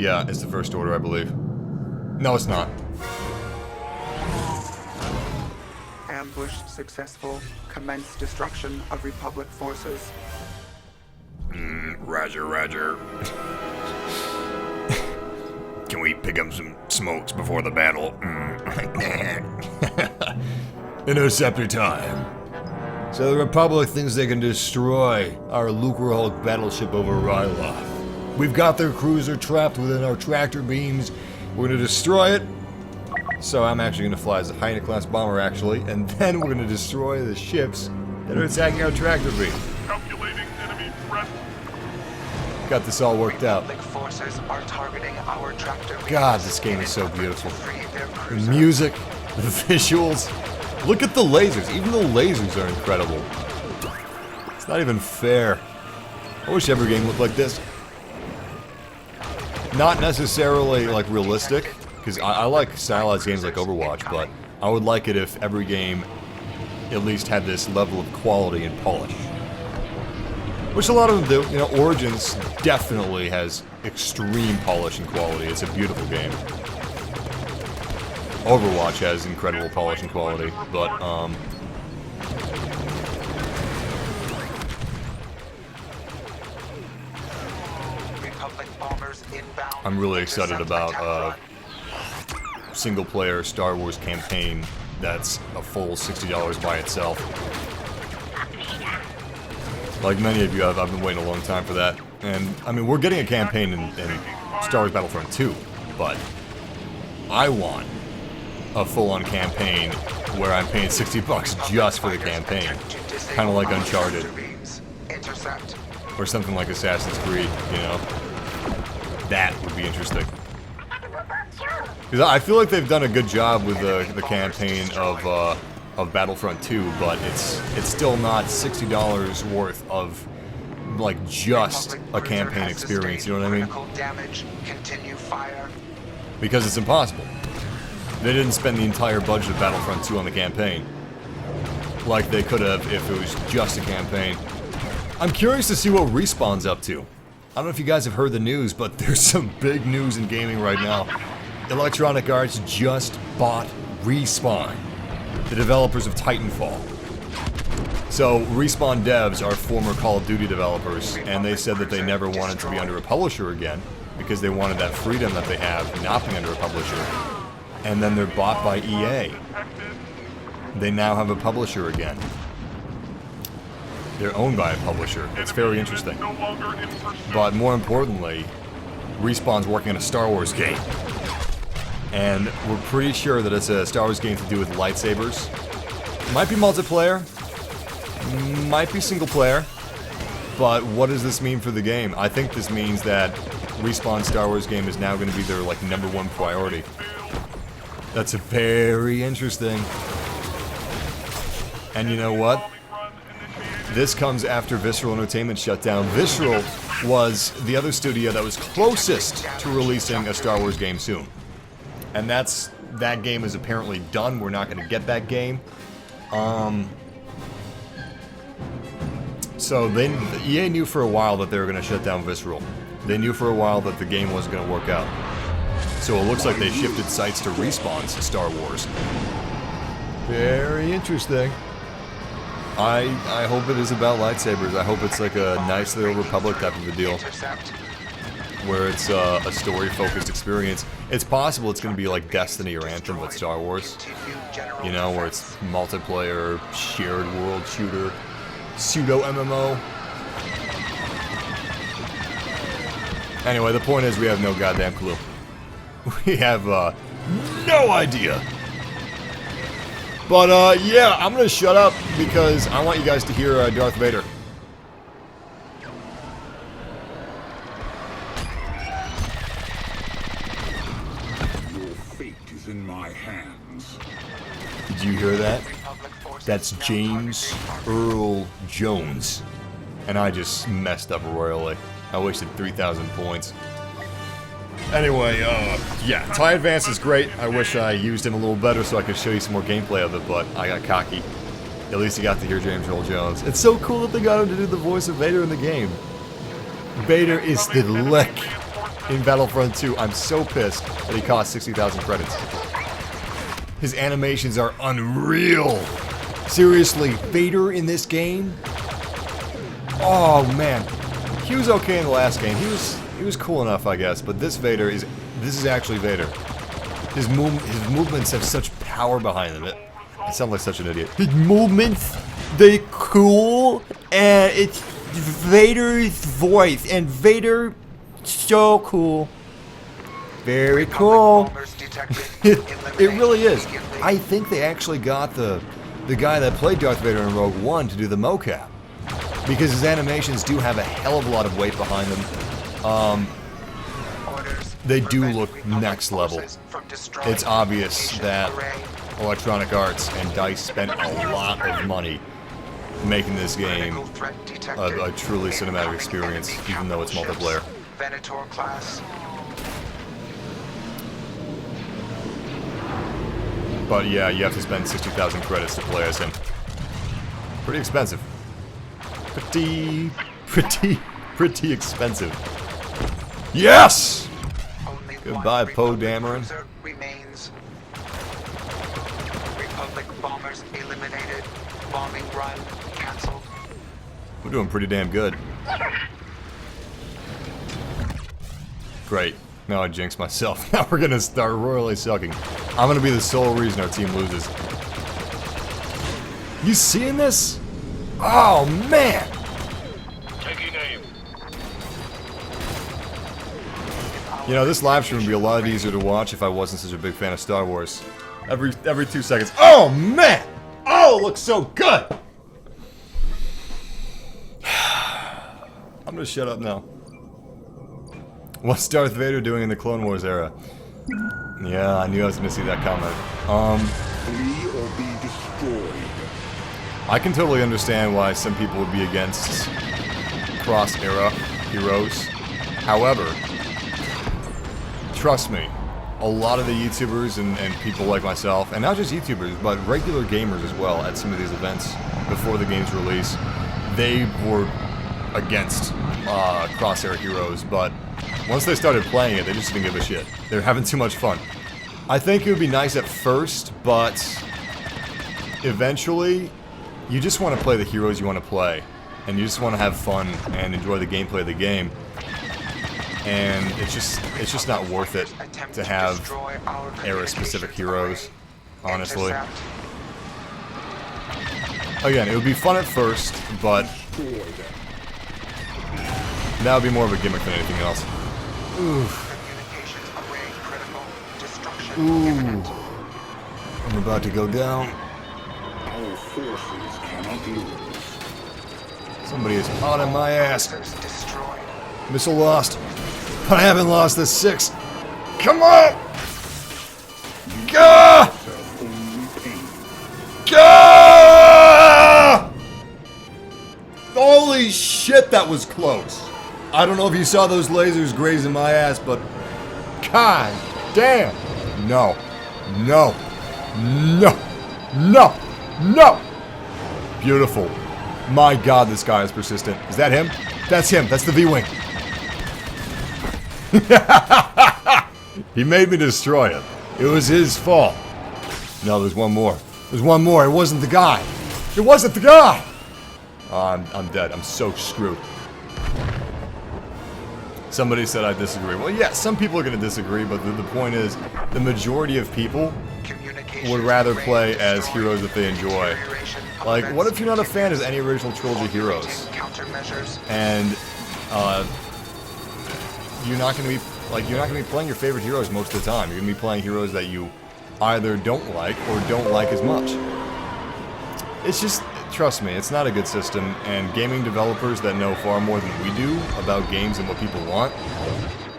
Yeah, it's the First Order, I believe. No, it's not. Ambush successful. Commence destruction of Republic forces. Roger, roger. Can we pick up some smokes before the battle? Interceptor time. So the Republic thinks they can destroy our Lucrehulk battleship over Ryloth. We've got their cruiser trapped within our tractor beams. We're gonna destroy it. So I'm actually gonna fly as a Hyena-class bomber, actually, and then we're gonna destroy the ships that are attacking our tractor beam. Calculating enemy threat. Got this all worked out. Forces are targeting our tractor beams. God, this game is so beautiful. The music, the visuals. Look at the lasers. Even the lasers are incredible. It's not even fair. I wish every game looked like this. Not necessarily like realistic, because I like stylized games like Overwatch, but I would like it if every game at least had this level of quality and polish. Which a lot of them do. You know, Origins definitely has extreme polish and quality. It's a beautiful game. Overwatch has incredible polish and quality, but, I'm really excited about, single-player Star Wars campaign that's a full $60 by itself. Like many of you have, I've been waiting a long time for that. And, I mean, we're getting a campaign in Star Wars Battlefront II, but I want a full-on campaign where I'm paying $60 just for the campaign. Kind of like Uncharted. Or something like Assassin's Creed, you know? That would be interesting. Because I feel like they've done a good job with the campaign of Battlefront 2, but it's still not $60 worth of, like, just a campaign experience, you know what I mean? Because it's impossible. They didn't spend the entire budget of Battlefront 2 on the campaign, like they could have if it was just a campaign. I'm curious to see what Respawn's up to. I don't know if you guys have heard the news, but there's some big news in gaming right now. Electronic Arts just bought Respawn, the developers of Titanfall. So, Respawn devs are former Call of Duty developers, and they said that they never wanted to be under a publisher again, because they wanted that freedom that they have not being under a publisher. And then they're bought by EA. They now have a publisher again. They're owned by a publisher. It's very interesting. But more importantly, Respawn's working on a Star Wars game. And we're pretty sure that it's a Star Wars game to do with lightsabers. Might be multiplayer. Might be single player. But what does this mean for the game? I think this means that Respawn's Star Wars game is now going to be their, like, #1 priority. That's very interesting. And you know what? This comes after Visceral Entertainment shut down. Visceral was the other studio that was closest to releasing a Star Wars game soon. And that game is apparently done. We're not going to get that game. So EA knew for a while that they were going to shut down Visceral. They knew for a while that the game wasn't going to work out. So it looks like they shifted sights to Respawn's Star Wars. Very interesting. I hope it is about lightsabers. I hope it's like a nice little Republic type of a deal. where it's a story-focused experience. It's possible it's going to be like Destiny or Anthem, but Star Wars. You know, where it's multiplayer, shared world shooter, pseudo-MMO. Anyway, the point is we have no goddamn clue. We have no idea. But yeah, I'm going to shut up because I want you guys to hear Darth Vader. In my hands. Did you hear that? That's James Earl Jones. And I just messed up royally. I wasted 3,000 points. Anyway, yeah, TIE Advance is great. I wish I used him a little better so I could show you some more gameplay of it, but I got cocky. At least you got to hear James Earl Jones. It's so cool that they got him to do the voice of Vader in the game. Vader is the lick in Battlefront 2. I'm so pissed that he cost 60,000 credits. His animations are unreal. Seriously, Vader in this game? Oh man, he was okay in the last game. He was cool enough, I guess. But this is actually Vader. His movements have such power behind them. I sound like such an idiot. His movements, they cool, and it's Vader's voice, and Vader. So cool. Very cool. It really is. I think they actually got the guy that played Darth Vader in Rogue One to do the mocap. Because his animations do have a hell of a lot of weight behind them. They do look next level. It's obvious that Electronic Arts and DICE spent a lot of money making this game a truly cinematic experience, even though it's multiplayer. Venator class. But yeah, you have to spend 60,000 credits to play as him. Pretty expensive. Pretty expensive. Yes! Goodbye, Poe Dameron. Remains. Republic bombers eliminated. Bombing run canceled. We're doing pretty damn good. Great. Now I jinxed myself. Now we're gonna start royally sucking. I'm gonna be the sole reason our team loses. You seeing this? Oh man! Taking aim. You know, this live stream would be a lot easier to watch if I wasn't such a big fan of Star Wars. Every 2 seconds. Oh man! Oh, it looks so good! I'm gonna shut up now. What's Darth Vader doing in the Clone Wars era? Yeah, I knew I was gonna see that comment. Flee or be destroyed. I can totally understand why some people would be against cross-era heroes. However, trust me, a lot of the YouTubers and people like myself, and not just YouTubers, but regular gamers as well, at some of these events before the game's release, they were against cross-era heroes, but once they started playing it, they just didn't give a shit. They're having too much fun. I think it would be nice at first, but eventually, you just want to play the heroes you want to play, and you just want to have fun and enjoy the gameplay of the game. And it's just not worth it to have era-specific heroes, honestly. Again, it would be fun at first, but that would be more of a gimmick than anything else. Oof. Ooh. I'm about to go down. Our forces cannot lose. Somebody is hot on my ass. Missile lost. But I haven't lost the 6. Come on! Gah! Gah! Holy shit, that was close. I don't know if you saw those lasers grazing my ass, but god damn. No. No. No. No. No. Beautiful. My god, this guy is persistent. Is that him? That's him. That's the V-Wing. He made me destroy it. It was his fault. No, there's one more. There's one more. It wasn't the guy. It wasn't the guy. Oh, I'm dead. I'm so screwed. Somebody said I disagree. Well, yeah, some people are going to disagree, but the point is, the majority of people would rather play as heroes that they enjoy. Like, what if you're not a fan of any original trilogy heroes? And you're not going to be playing your favorite heroes most of the time. You're going to be playing heroes that you either don't like or don't like as much. It's just, trust me, it's not a good system, and gaming developers that know far more than we do about games and what people want.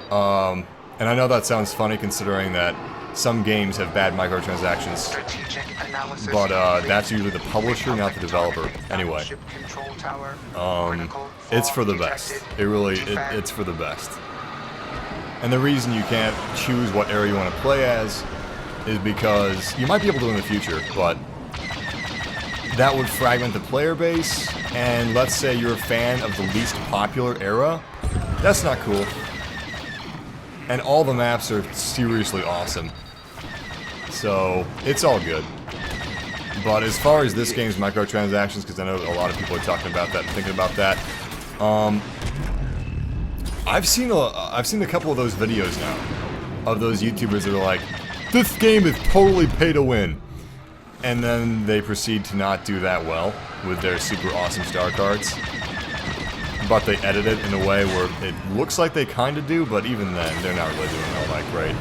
And I know that sounds funny considering that some games have bad microtransactions, but that's usually the publisher, not the developer. Anyway, it's for the best. It's for the best. And the reason you can't choose what area you want to play as is because you might be able to in the future, but that would fragment the player base, and let's say you're a fan of the least popular era, that's not cool. And all the maps are seriously awesome. So, it's all good. But as far as this game's microtransactions, because I know a lot of people are talking about that and thinking about that, I've seen a couple of those videos now, of those YouTubers that are like, this game is totally pay to win. And then they proceed to not do that well with their super awesome star cards. But they edit it in a way where it looks like they kind of do, but even then, they're not really doing all that great.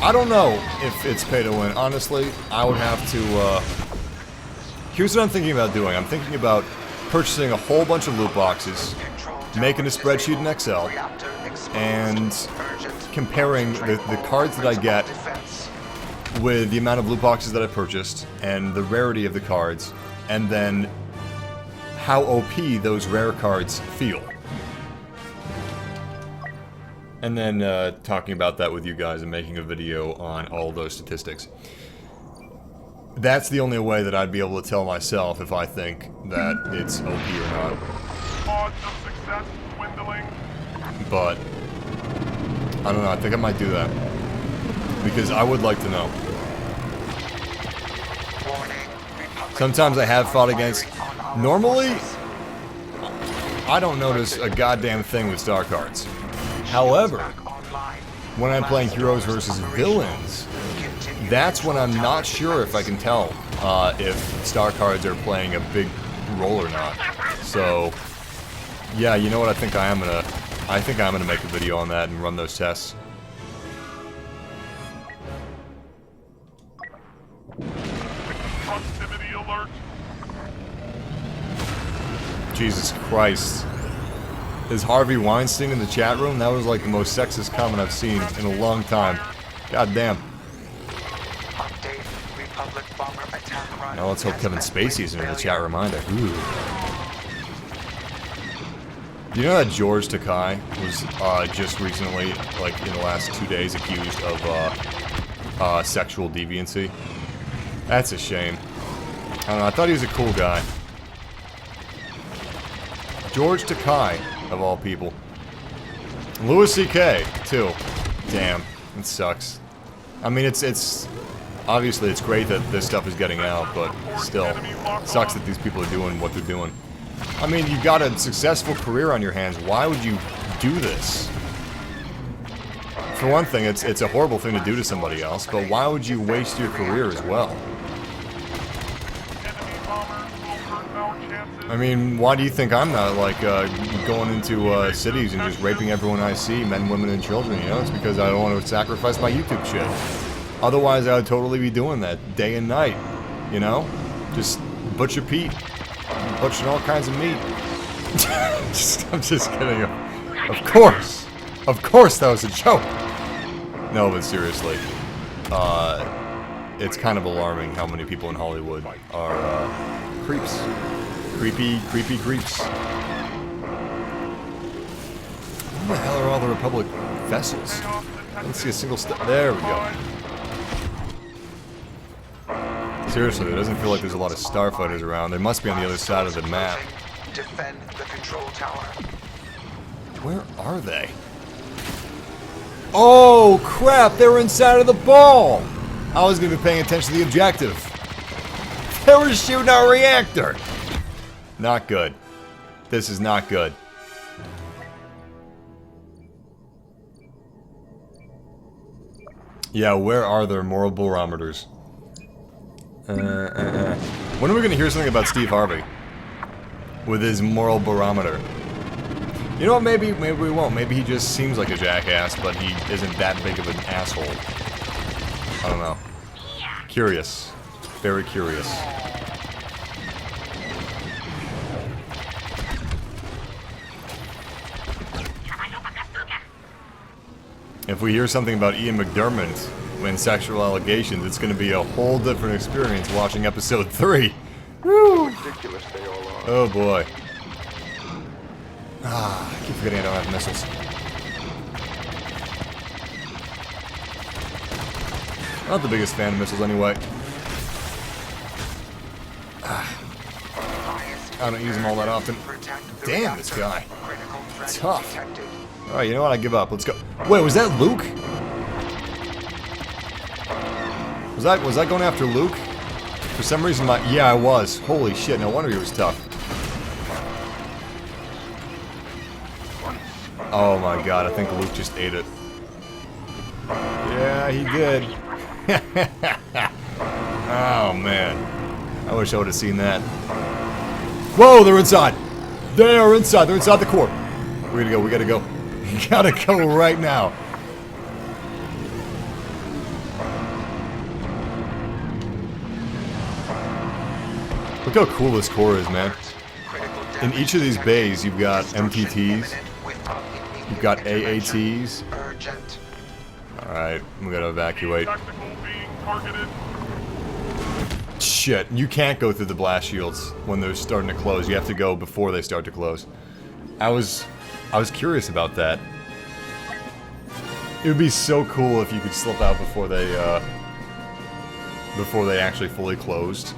I don't know if it's pay to win. Honestly, I would have to, here's what I'm thinking about doing. I'm thinking about purchasing a whole bunch of loot boxes, making a spreadsheet in Excel, and comparing the cards that I get with the amount of loot boxes that I purchased, and the rarity of the cards, and then how OP those rare cards feel. And then talking about that with you guys and making a video on all those statistics. That's the only way that I'd be able to tell myself if I think that it's OP or not. Odds of success dwindling. But I don't know, I think I might do that. Because I would like to know. Sometimes I have fought against... Normally, I don't notice a goddamn thing with star cards. However, when I'm playing heroes versus villains, that's when I'm not sure if I can tell if star cards are playing a big role or not. So, yeah, you know what? I think I'm gonna make a video on that and run those tests. Proximity alert. Jesus Christ. Is Harvey Weinstein in the chat room? That was like the most sexist comment I've seen in a long time. God damn. Now let's hope Kevin Spacey's in the chat room either. Ooh. You know that George Takei was just recently, like in the last 2 days, accused of sexual deviancy? That's a shame. I don't know, I thought he was a cool guy. George Takei, of all people. Louis C.K., too. Damn, it sucks. I mean, it's obviously it's great that this stuff is getting out, but still, it sucks that these people are doing what they're doing. I mean, you've got a successful career on your hands. Why would you do this? For one thing, it's a horrible thing to do to somebody else, but why would you waste your career as well? I mean, why do you think I'm not, like, going into cities and just raping everyone I see, men, women, and children, you know? It's because I don't want to sacrifice my YouTube shit. Otherwise, I would totally be doing that day and night, you know? Just butcher Pete. Butchering all kinds of meat. I'm just kidding. Of course! Of course that was a joke! No, but seriously. It's kind of alarming how many people in Hollywood are, creeps. Creepy creeps. Where the hell are all the Republic vessels? I don't see a single there we go. Seriously, it doesn't feel like there's a lot of starfighters around. They must be on the other side of the map. Defend the control tower. Where are they? Oh, crap! They were inside of the ball! I was going to be paying attention to the objective. They were shooting our reactor! Not good. This is not good. Yeah, where are their moral barometers? When are we gonna hear something about Steve Harvey? With his moral barometer. You know what, maybe we won't. Maybe he just seems like a jackass, but he isn't that big of an asshole. I don't know. Curious. Very curious. If we hear something about Ian McDiarmid when sexual allegations, it's going to be a whole different experience watching episode 3. Woo! Ridiculous they all are. Oh boy. Ah, I keep forgetting I don't have missiles. I'm not the biggest fan of missiles anyway. I don't use them all that often. Damn, this guy. Tough. Alright, you know what? I give up. Let's go. Wait, was that Luke? Was that going after Luke? For some reason, yeah, I was. Holy shit! No wonder he was tough. Oh my god! I think Luke just ate it. Yeah, he did. Oh man! I wish I would have seen that. Whoa! They're inside. They are inside. They're inside the core. We gotta go. We gotta go. We gotta go right now. Look how cool this core is, man. In each of these bays, you've got MTTs, you've got AATs. Alright, we gotta evacuate. Shit, you can't go through the blast shields when they're starting to close. You have to go before they start to close. I was curious about that. It would be so cool if you could slip out before they actually fully closed.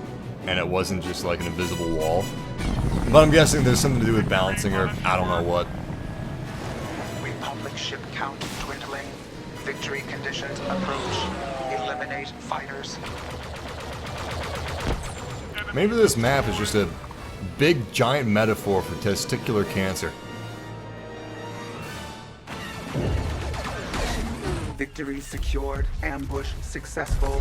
And it wasn't just like an invisible wall. But I'm guessing there's something to do with balancing or I don't know what. Republic ship count dwindling. Victory conditions approach. Eliminate fighters. Maybe this map is just a big giant metaphor for testicular cancer. Victory secured. Ambush successful.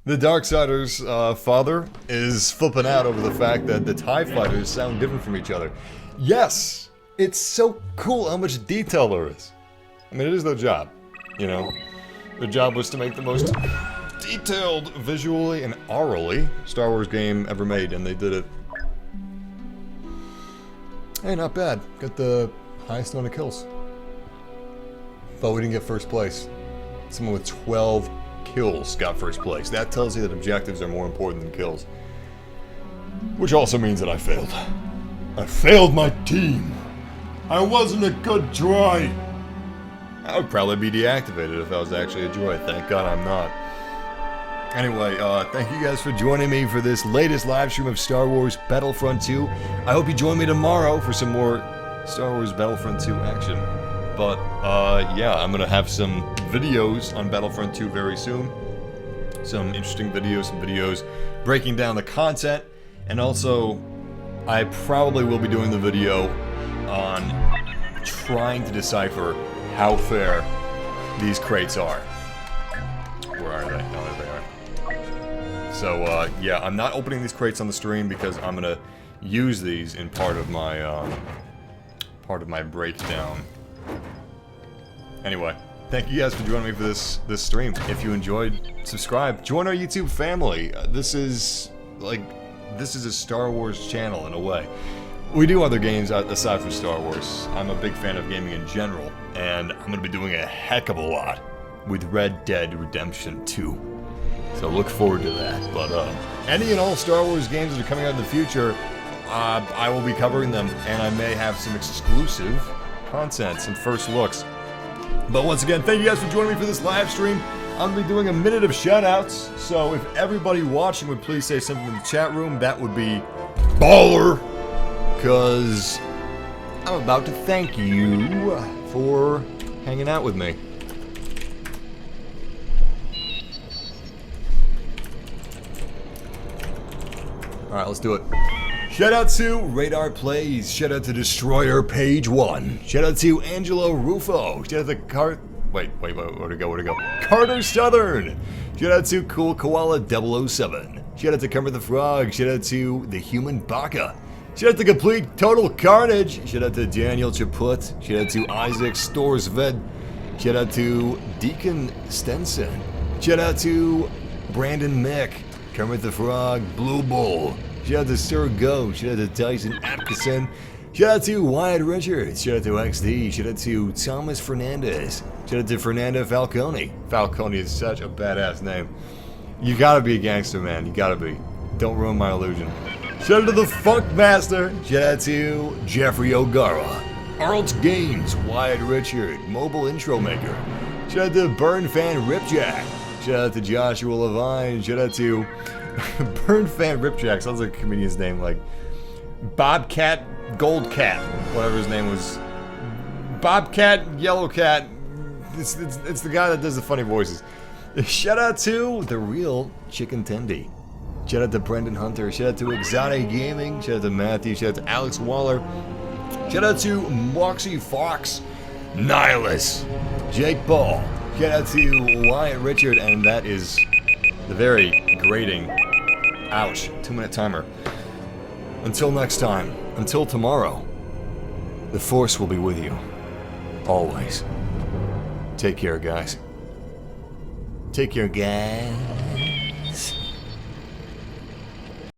The Darksider's father is flipping out over the fact that the TIE fighters sound different from each other. Yes! It's so cool how much detail there is. I mean, it is their job, you know? Their job was to make the most detailed, visually and aurally Star Wars game ever made, and they did it. Hey, not bad. Got the highest amount of kills. But we didn't get first place. Someone with 12 kills got first place. That tells you that objectives are more important than kills. Which also means that I failed. I failed my team. I wasn't a good droid. I would probably be deactivated if I was actually a droid. Thank God I'm not. Anyway, thank you guys for joining me for this latest live stream of Star Wars Battlefront II. I hope you join me tomorrow for some more Star Wars Battlefront II action. But, yeah, I'm gonna have some videos on Battlefront 2 very soon. Some interesting videos, some videos breaking down the content. And also, I probably will be doing the video on trying to decipher how fair these crates are. Where are they? No, there they are. So, yeah, I'm not opening these crates on the stream because I'm gonna use these in part of my breakdown. Anyway, thank you guys for joining me for this stream. If you enjoyed, subscribe, join our YouTube family. This is a Star Wars channel in a way. We do other games aside from Star Wars. I'm a big fan of gaming in general, and I'm gonna be doing a heck of a lot with Red Dead Redemption 2. So look forward to that. But any and all Star Wars games that are coming out in the future, I will be covering them, and I may have some exclusive content, some first looks. But once again, thank you guys for joining me for this live stream. I'm going to be doing a minute of shoutouts, so if everybody watching would please say something in the chat room, that would be baller, because I'm about to thank you for hanging out with me. Alright, let's do it. Shout out to Radar Plays. Shout out to Destroyer Page 1. Shout out to Angelo Rufo. Shout out to Wait, where'd it go? Carter Southern. Shout out to Cool Koala 007. Shout out to Kermit the Frog. Shout out to The Human Baka. Shout out to Complete Total Carnage. Shout out to Daniel Chaput. Shout out to Isaac Storsved. Shout out to Deacon Stenson. Shout out to Brandon Mick. Kermit the Frog. Blue Bull. Shout out to Sir Go. Shout out to Tyson Atkinson. Shout out to Wyatt Richards. Shout out to XD. Shout out to Thomas Fernandez. Shout out to Fernando Falcone. Falcone is such a badass name. You gotta be a gangster, man. You gotta be. Don't ruin my illusion. Shout out to the Funk Master. Shout out to Jeffrey O'Gara. Arlt Gaines. Wyatt Richard. Mobile Intro Maker. Shout out to Burn Fan Ripjack. Shout out to Joshua Levine. Shout out to Burn Fan Ripjack. Sounds like a comedian's name, like Bobcat Gold Cat, whatever his name was. Bobcat Yellow Cat. It's the guy that does the funny voices. Shout out to the real Chicken Tendy. Shout out to Brendan Hunter. Shout out to Exotic Gaming. Shout out to Matthew. Shout out to Alex Waller. Shout out to Moxie Fox. Nihilus. Jake Ball. Shout out to Wyatt Richard, and that is the very grating. Ouch. 2-minute timer. Until next time. Until tomorrow. The Force will be with you. Always. Take care, guys. Take care, guys.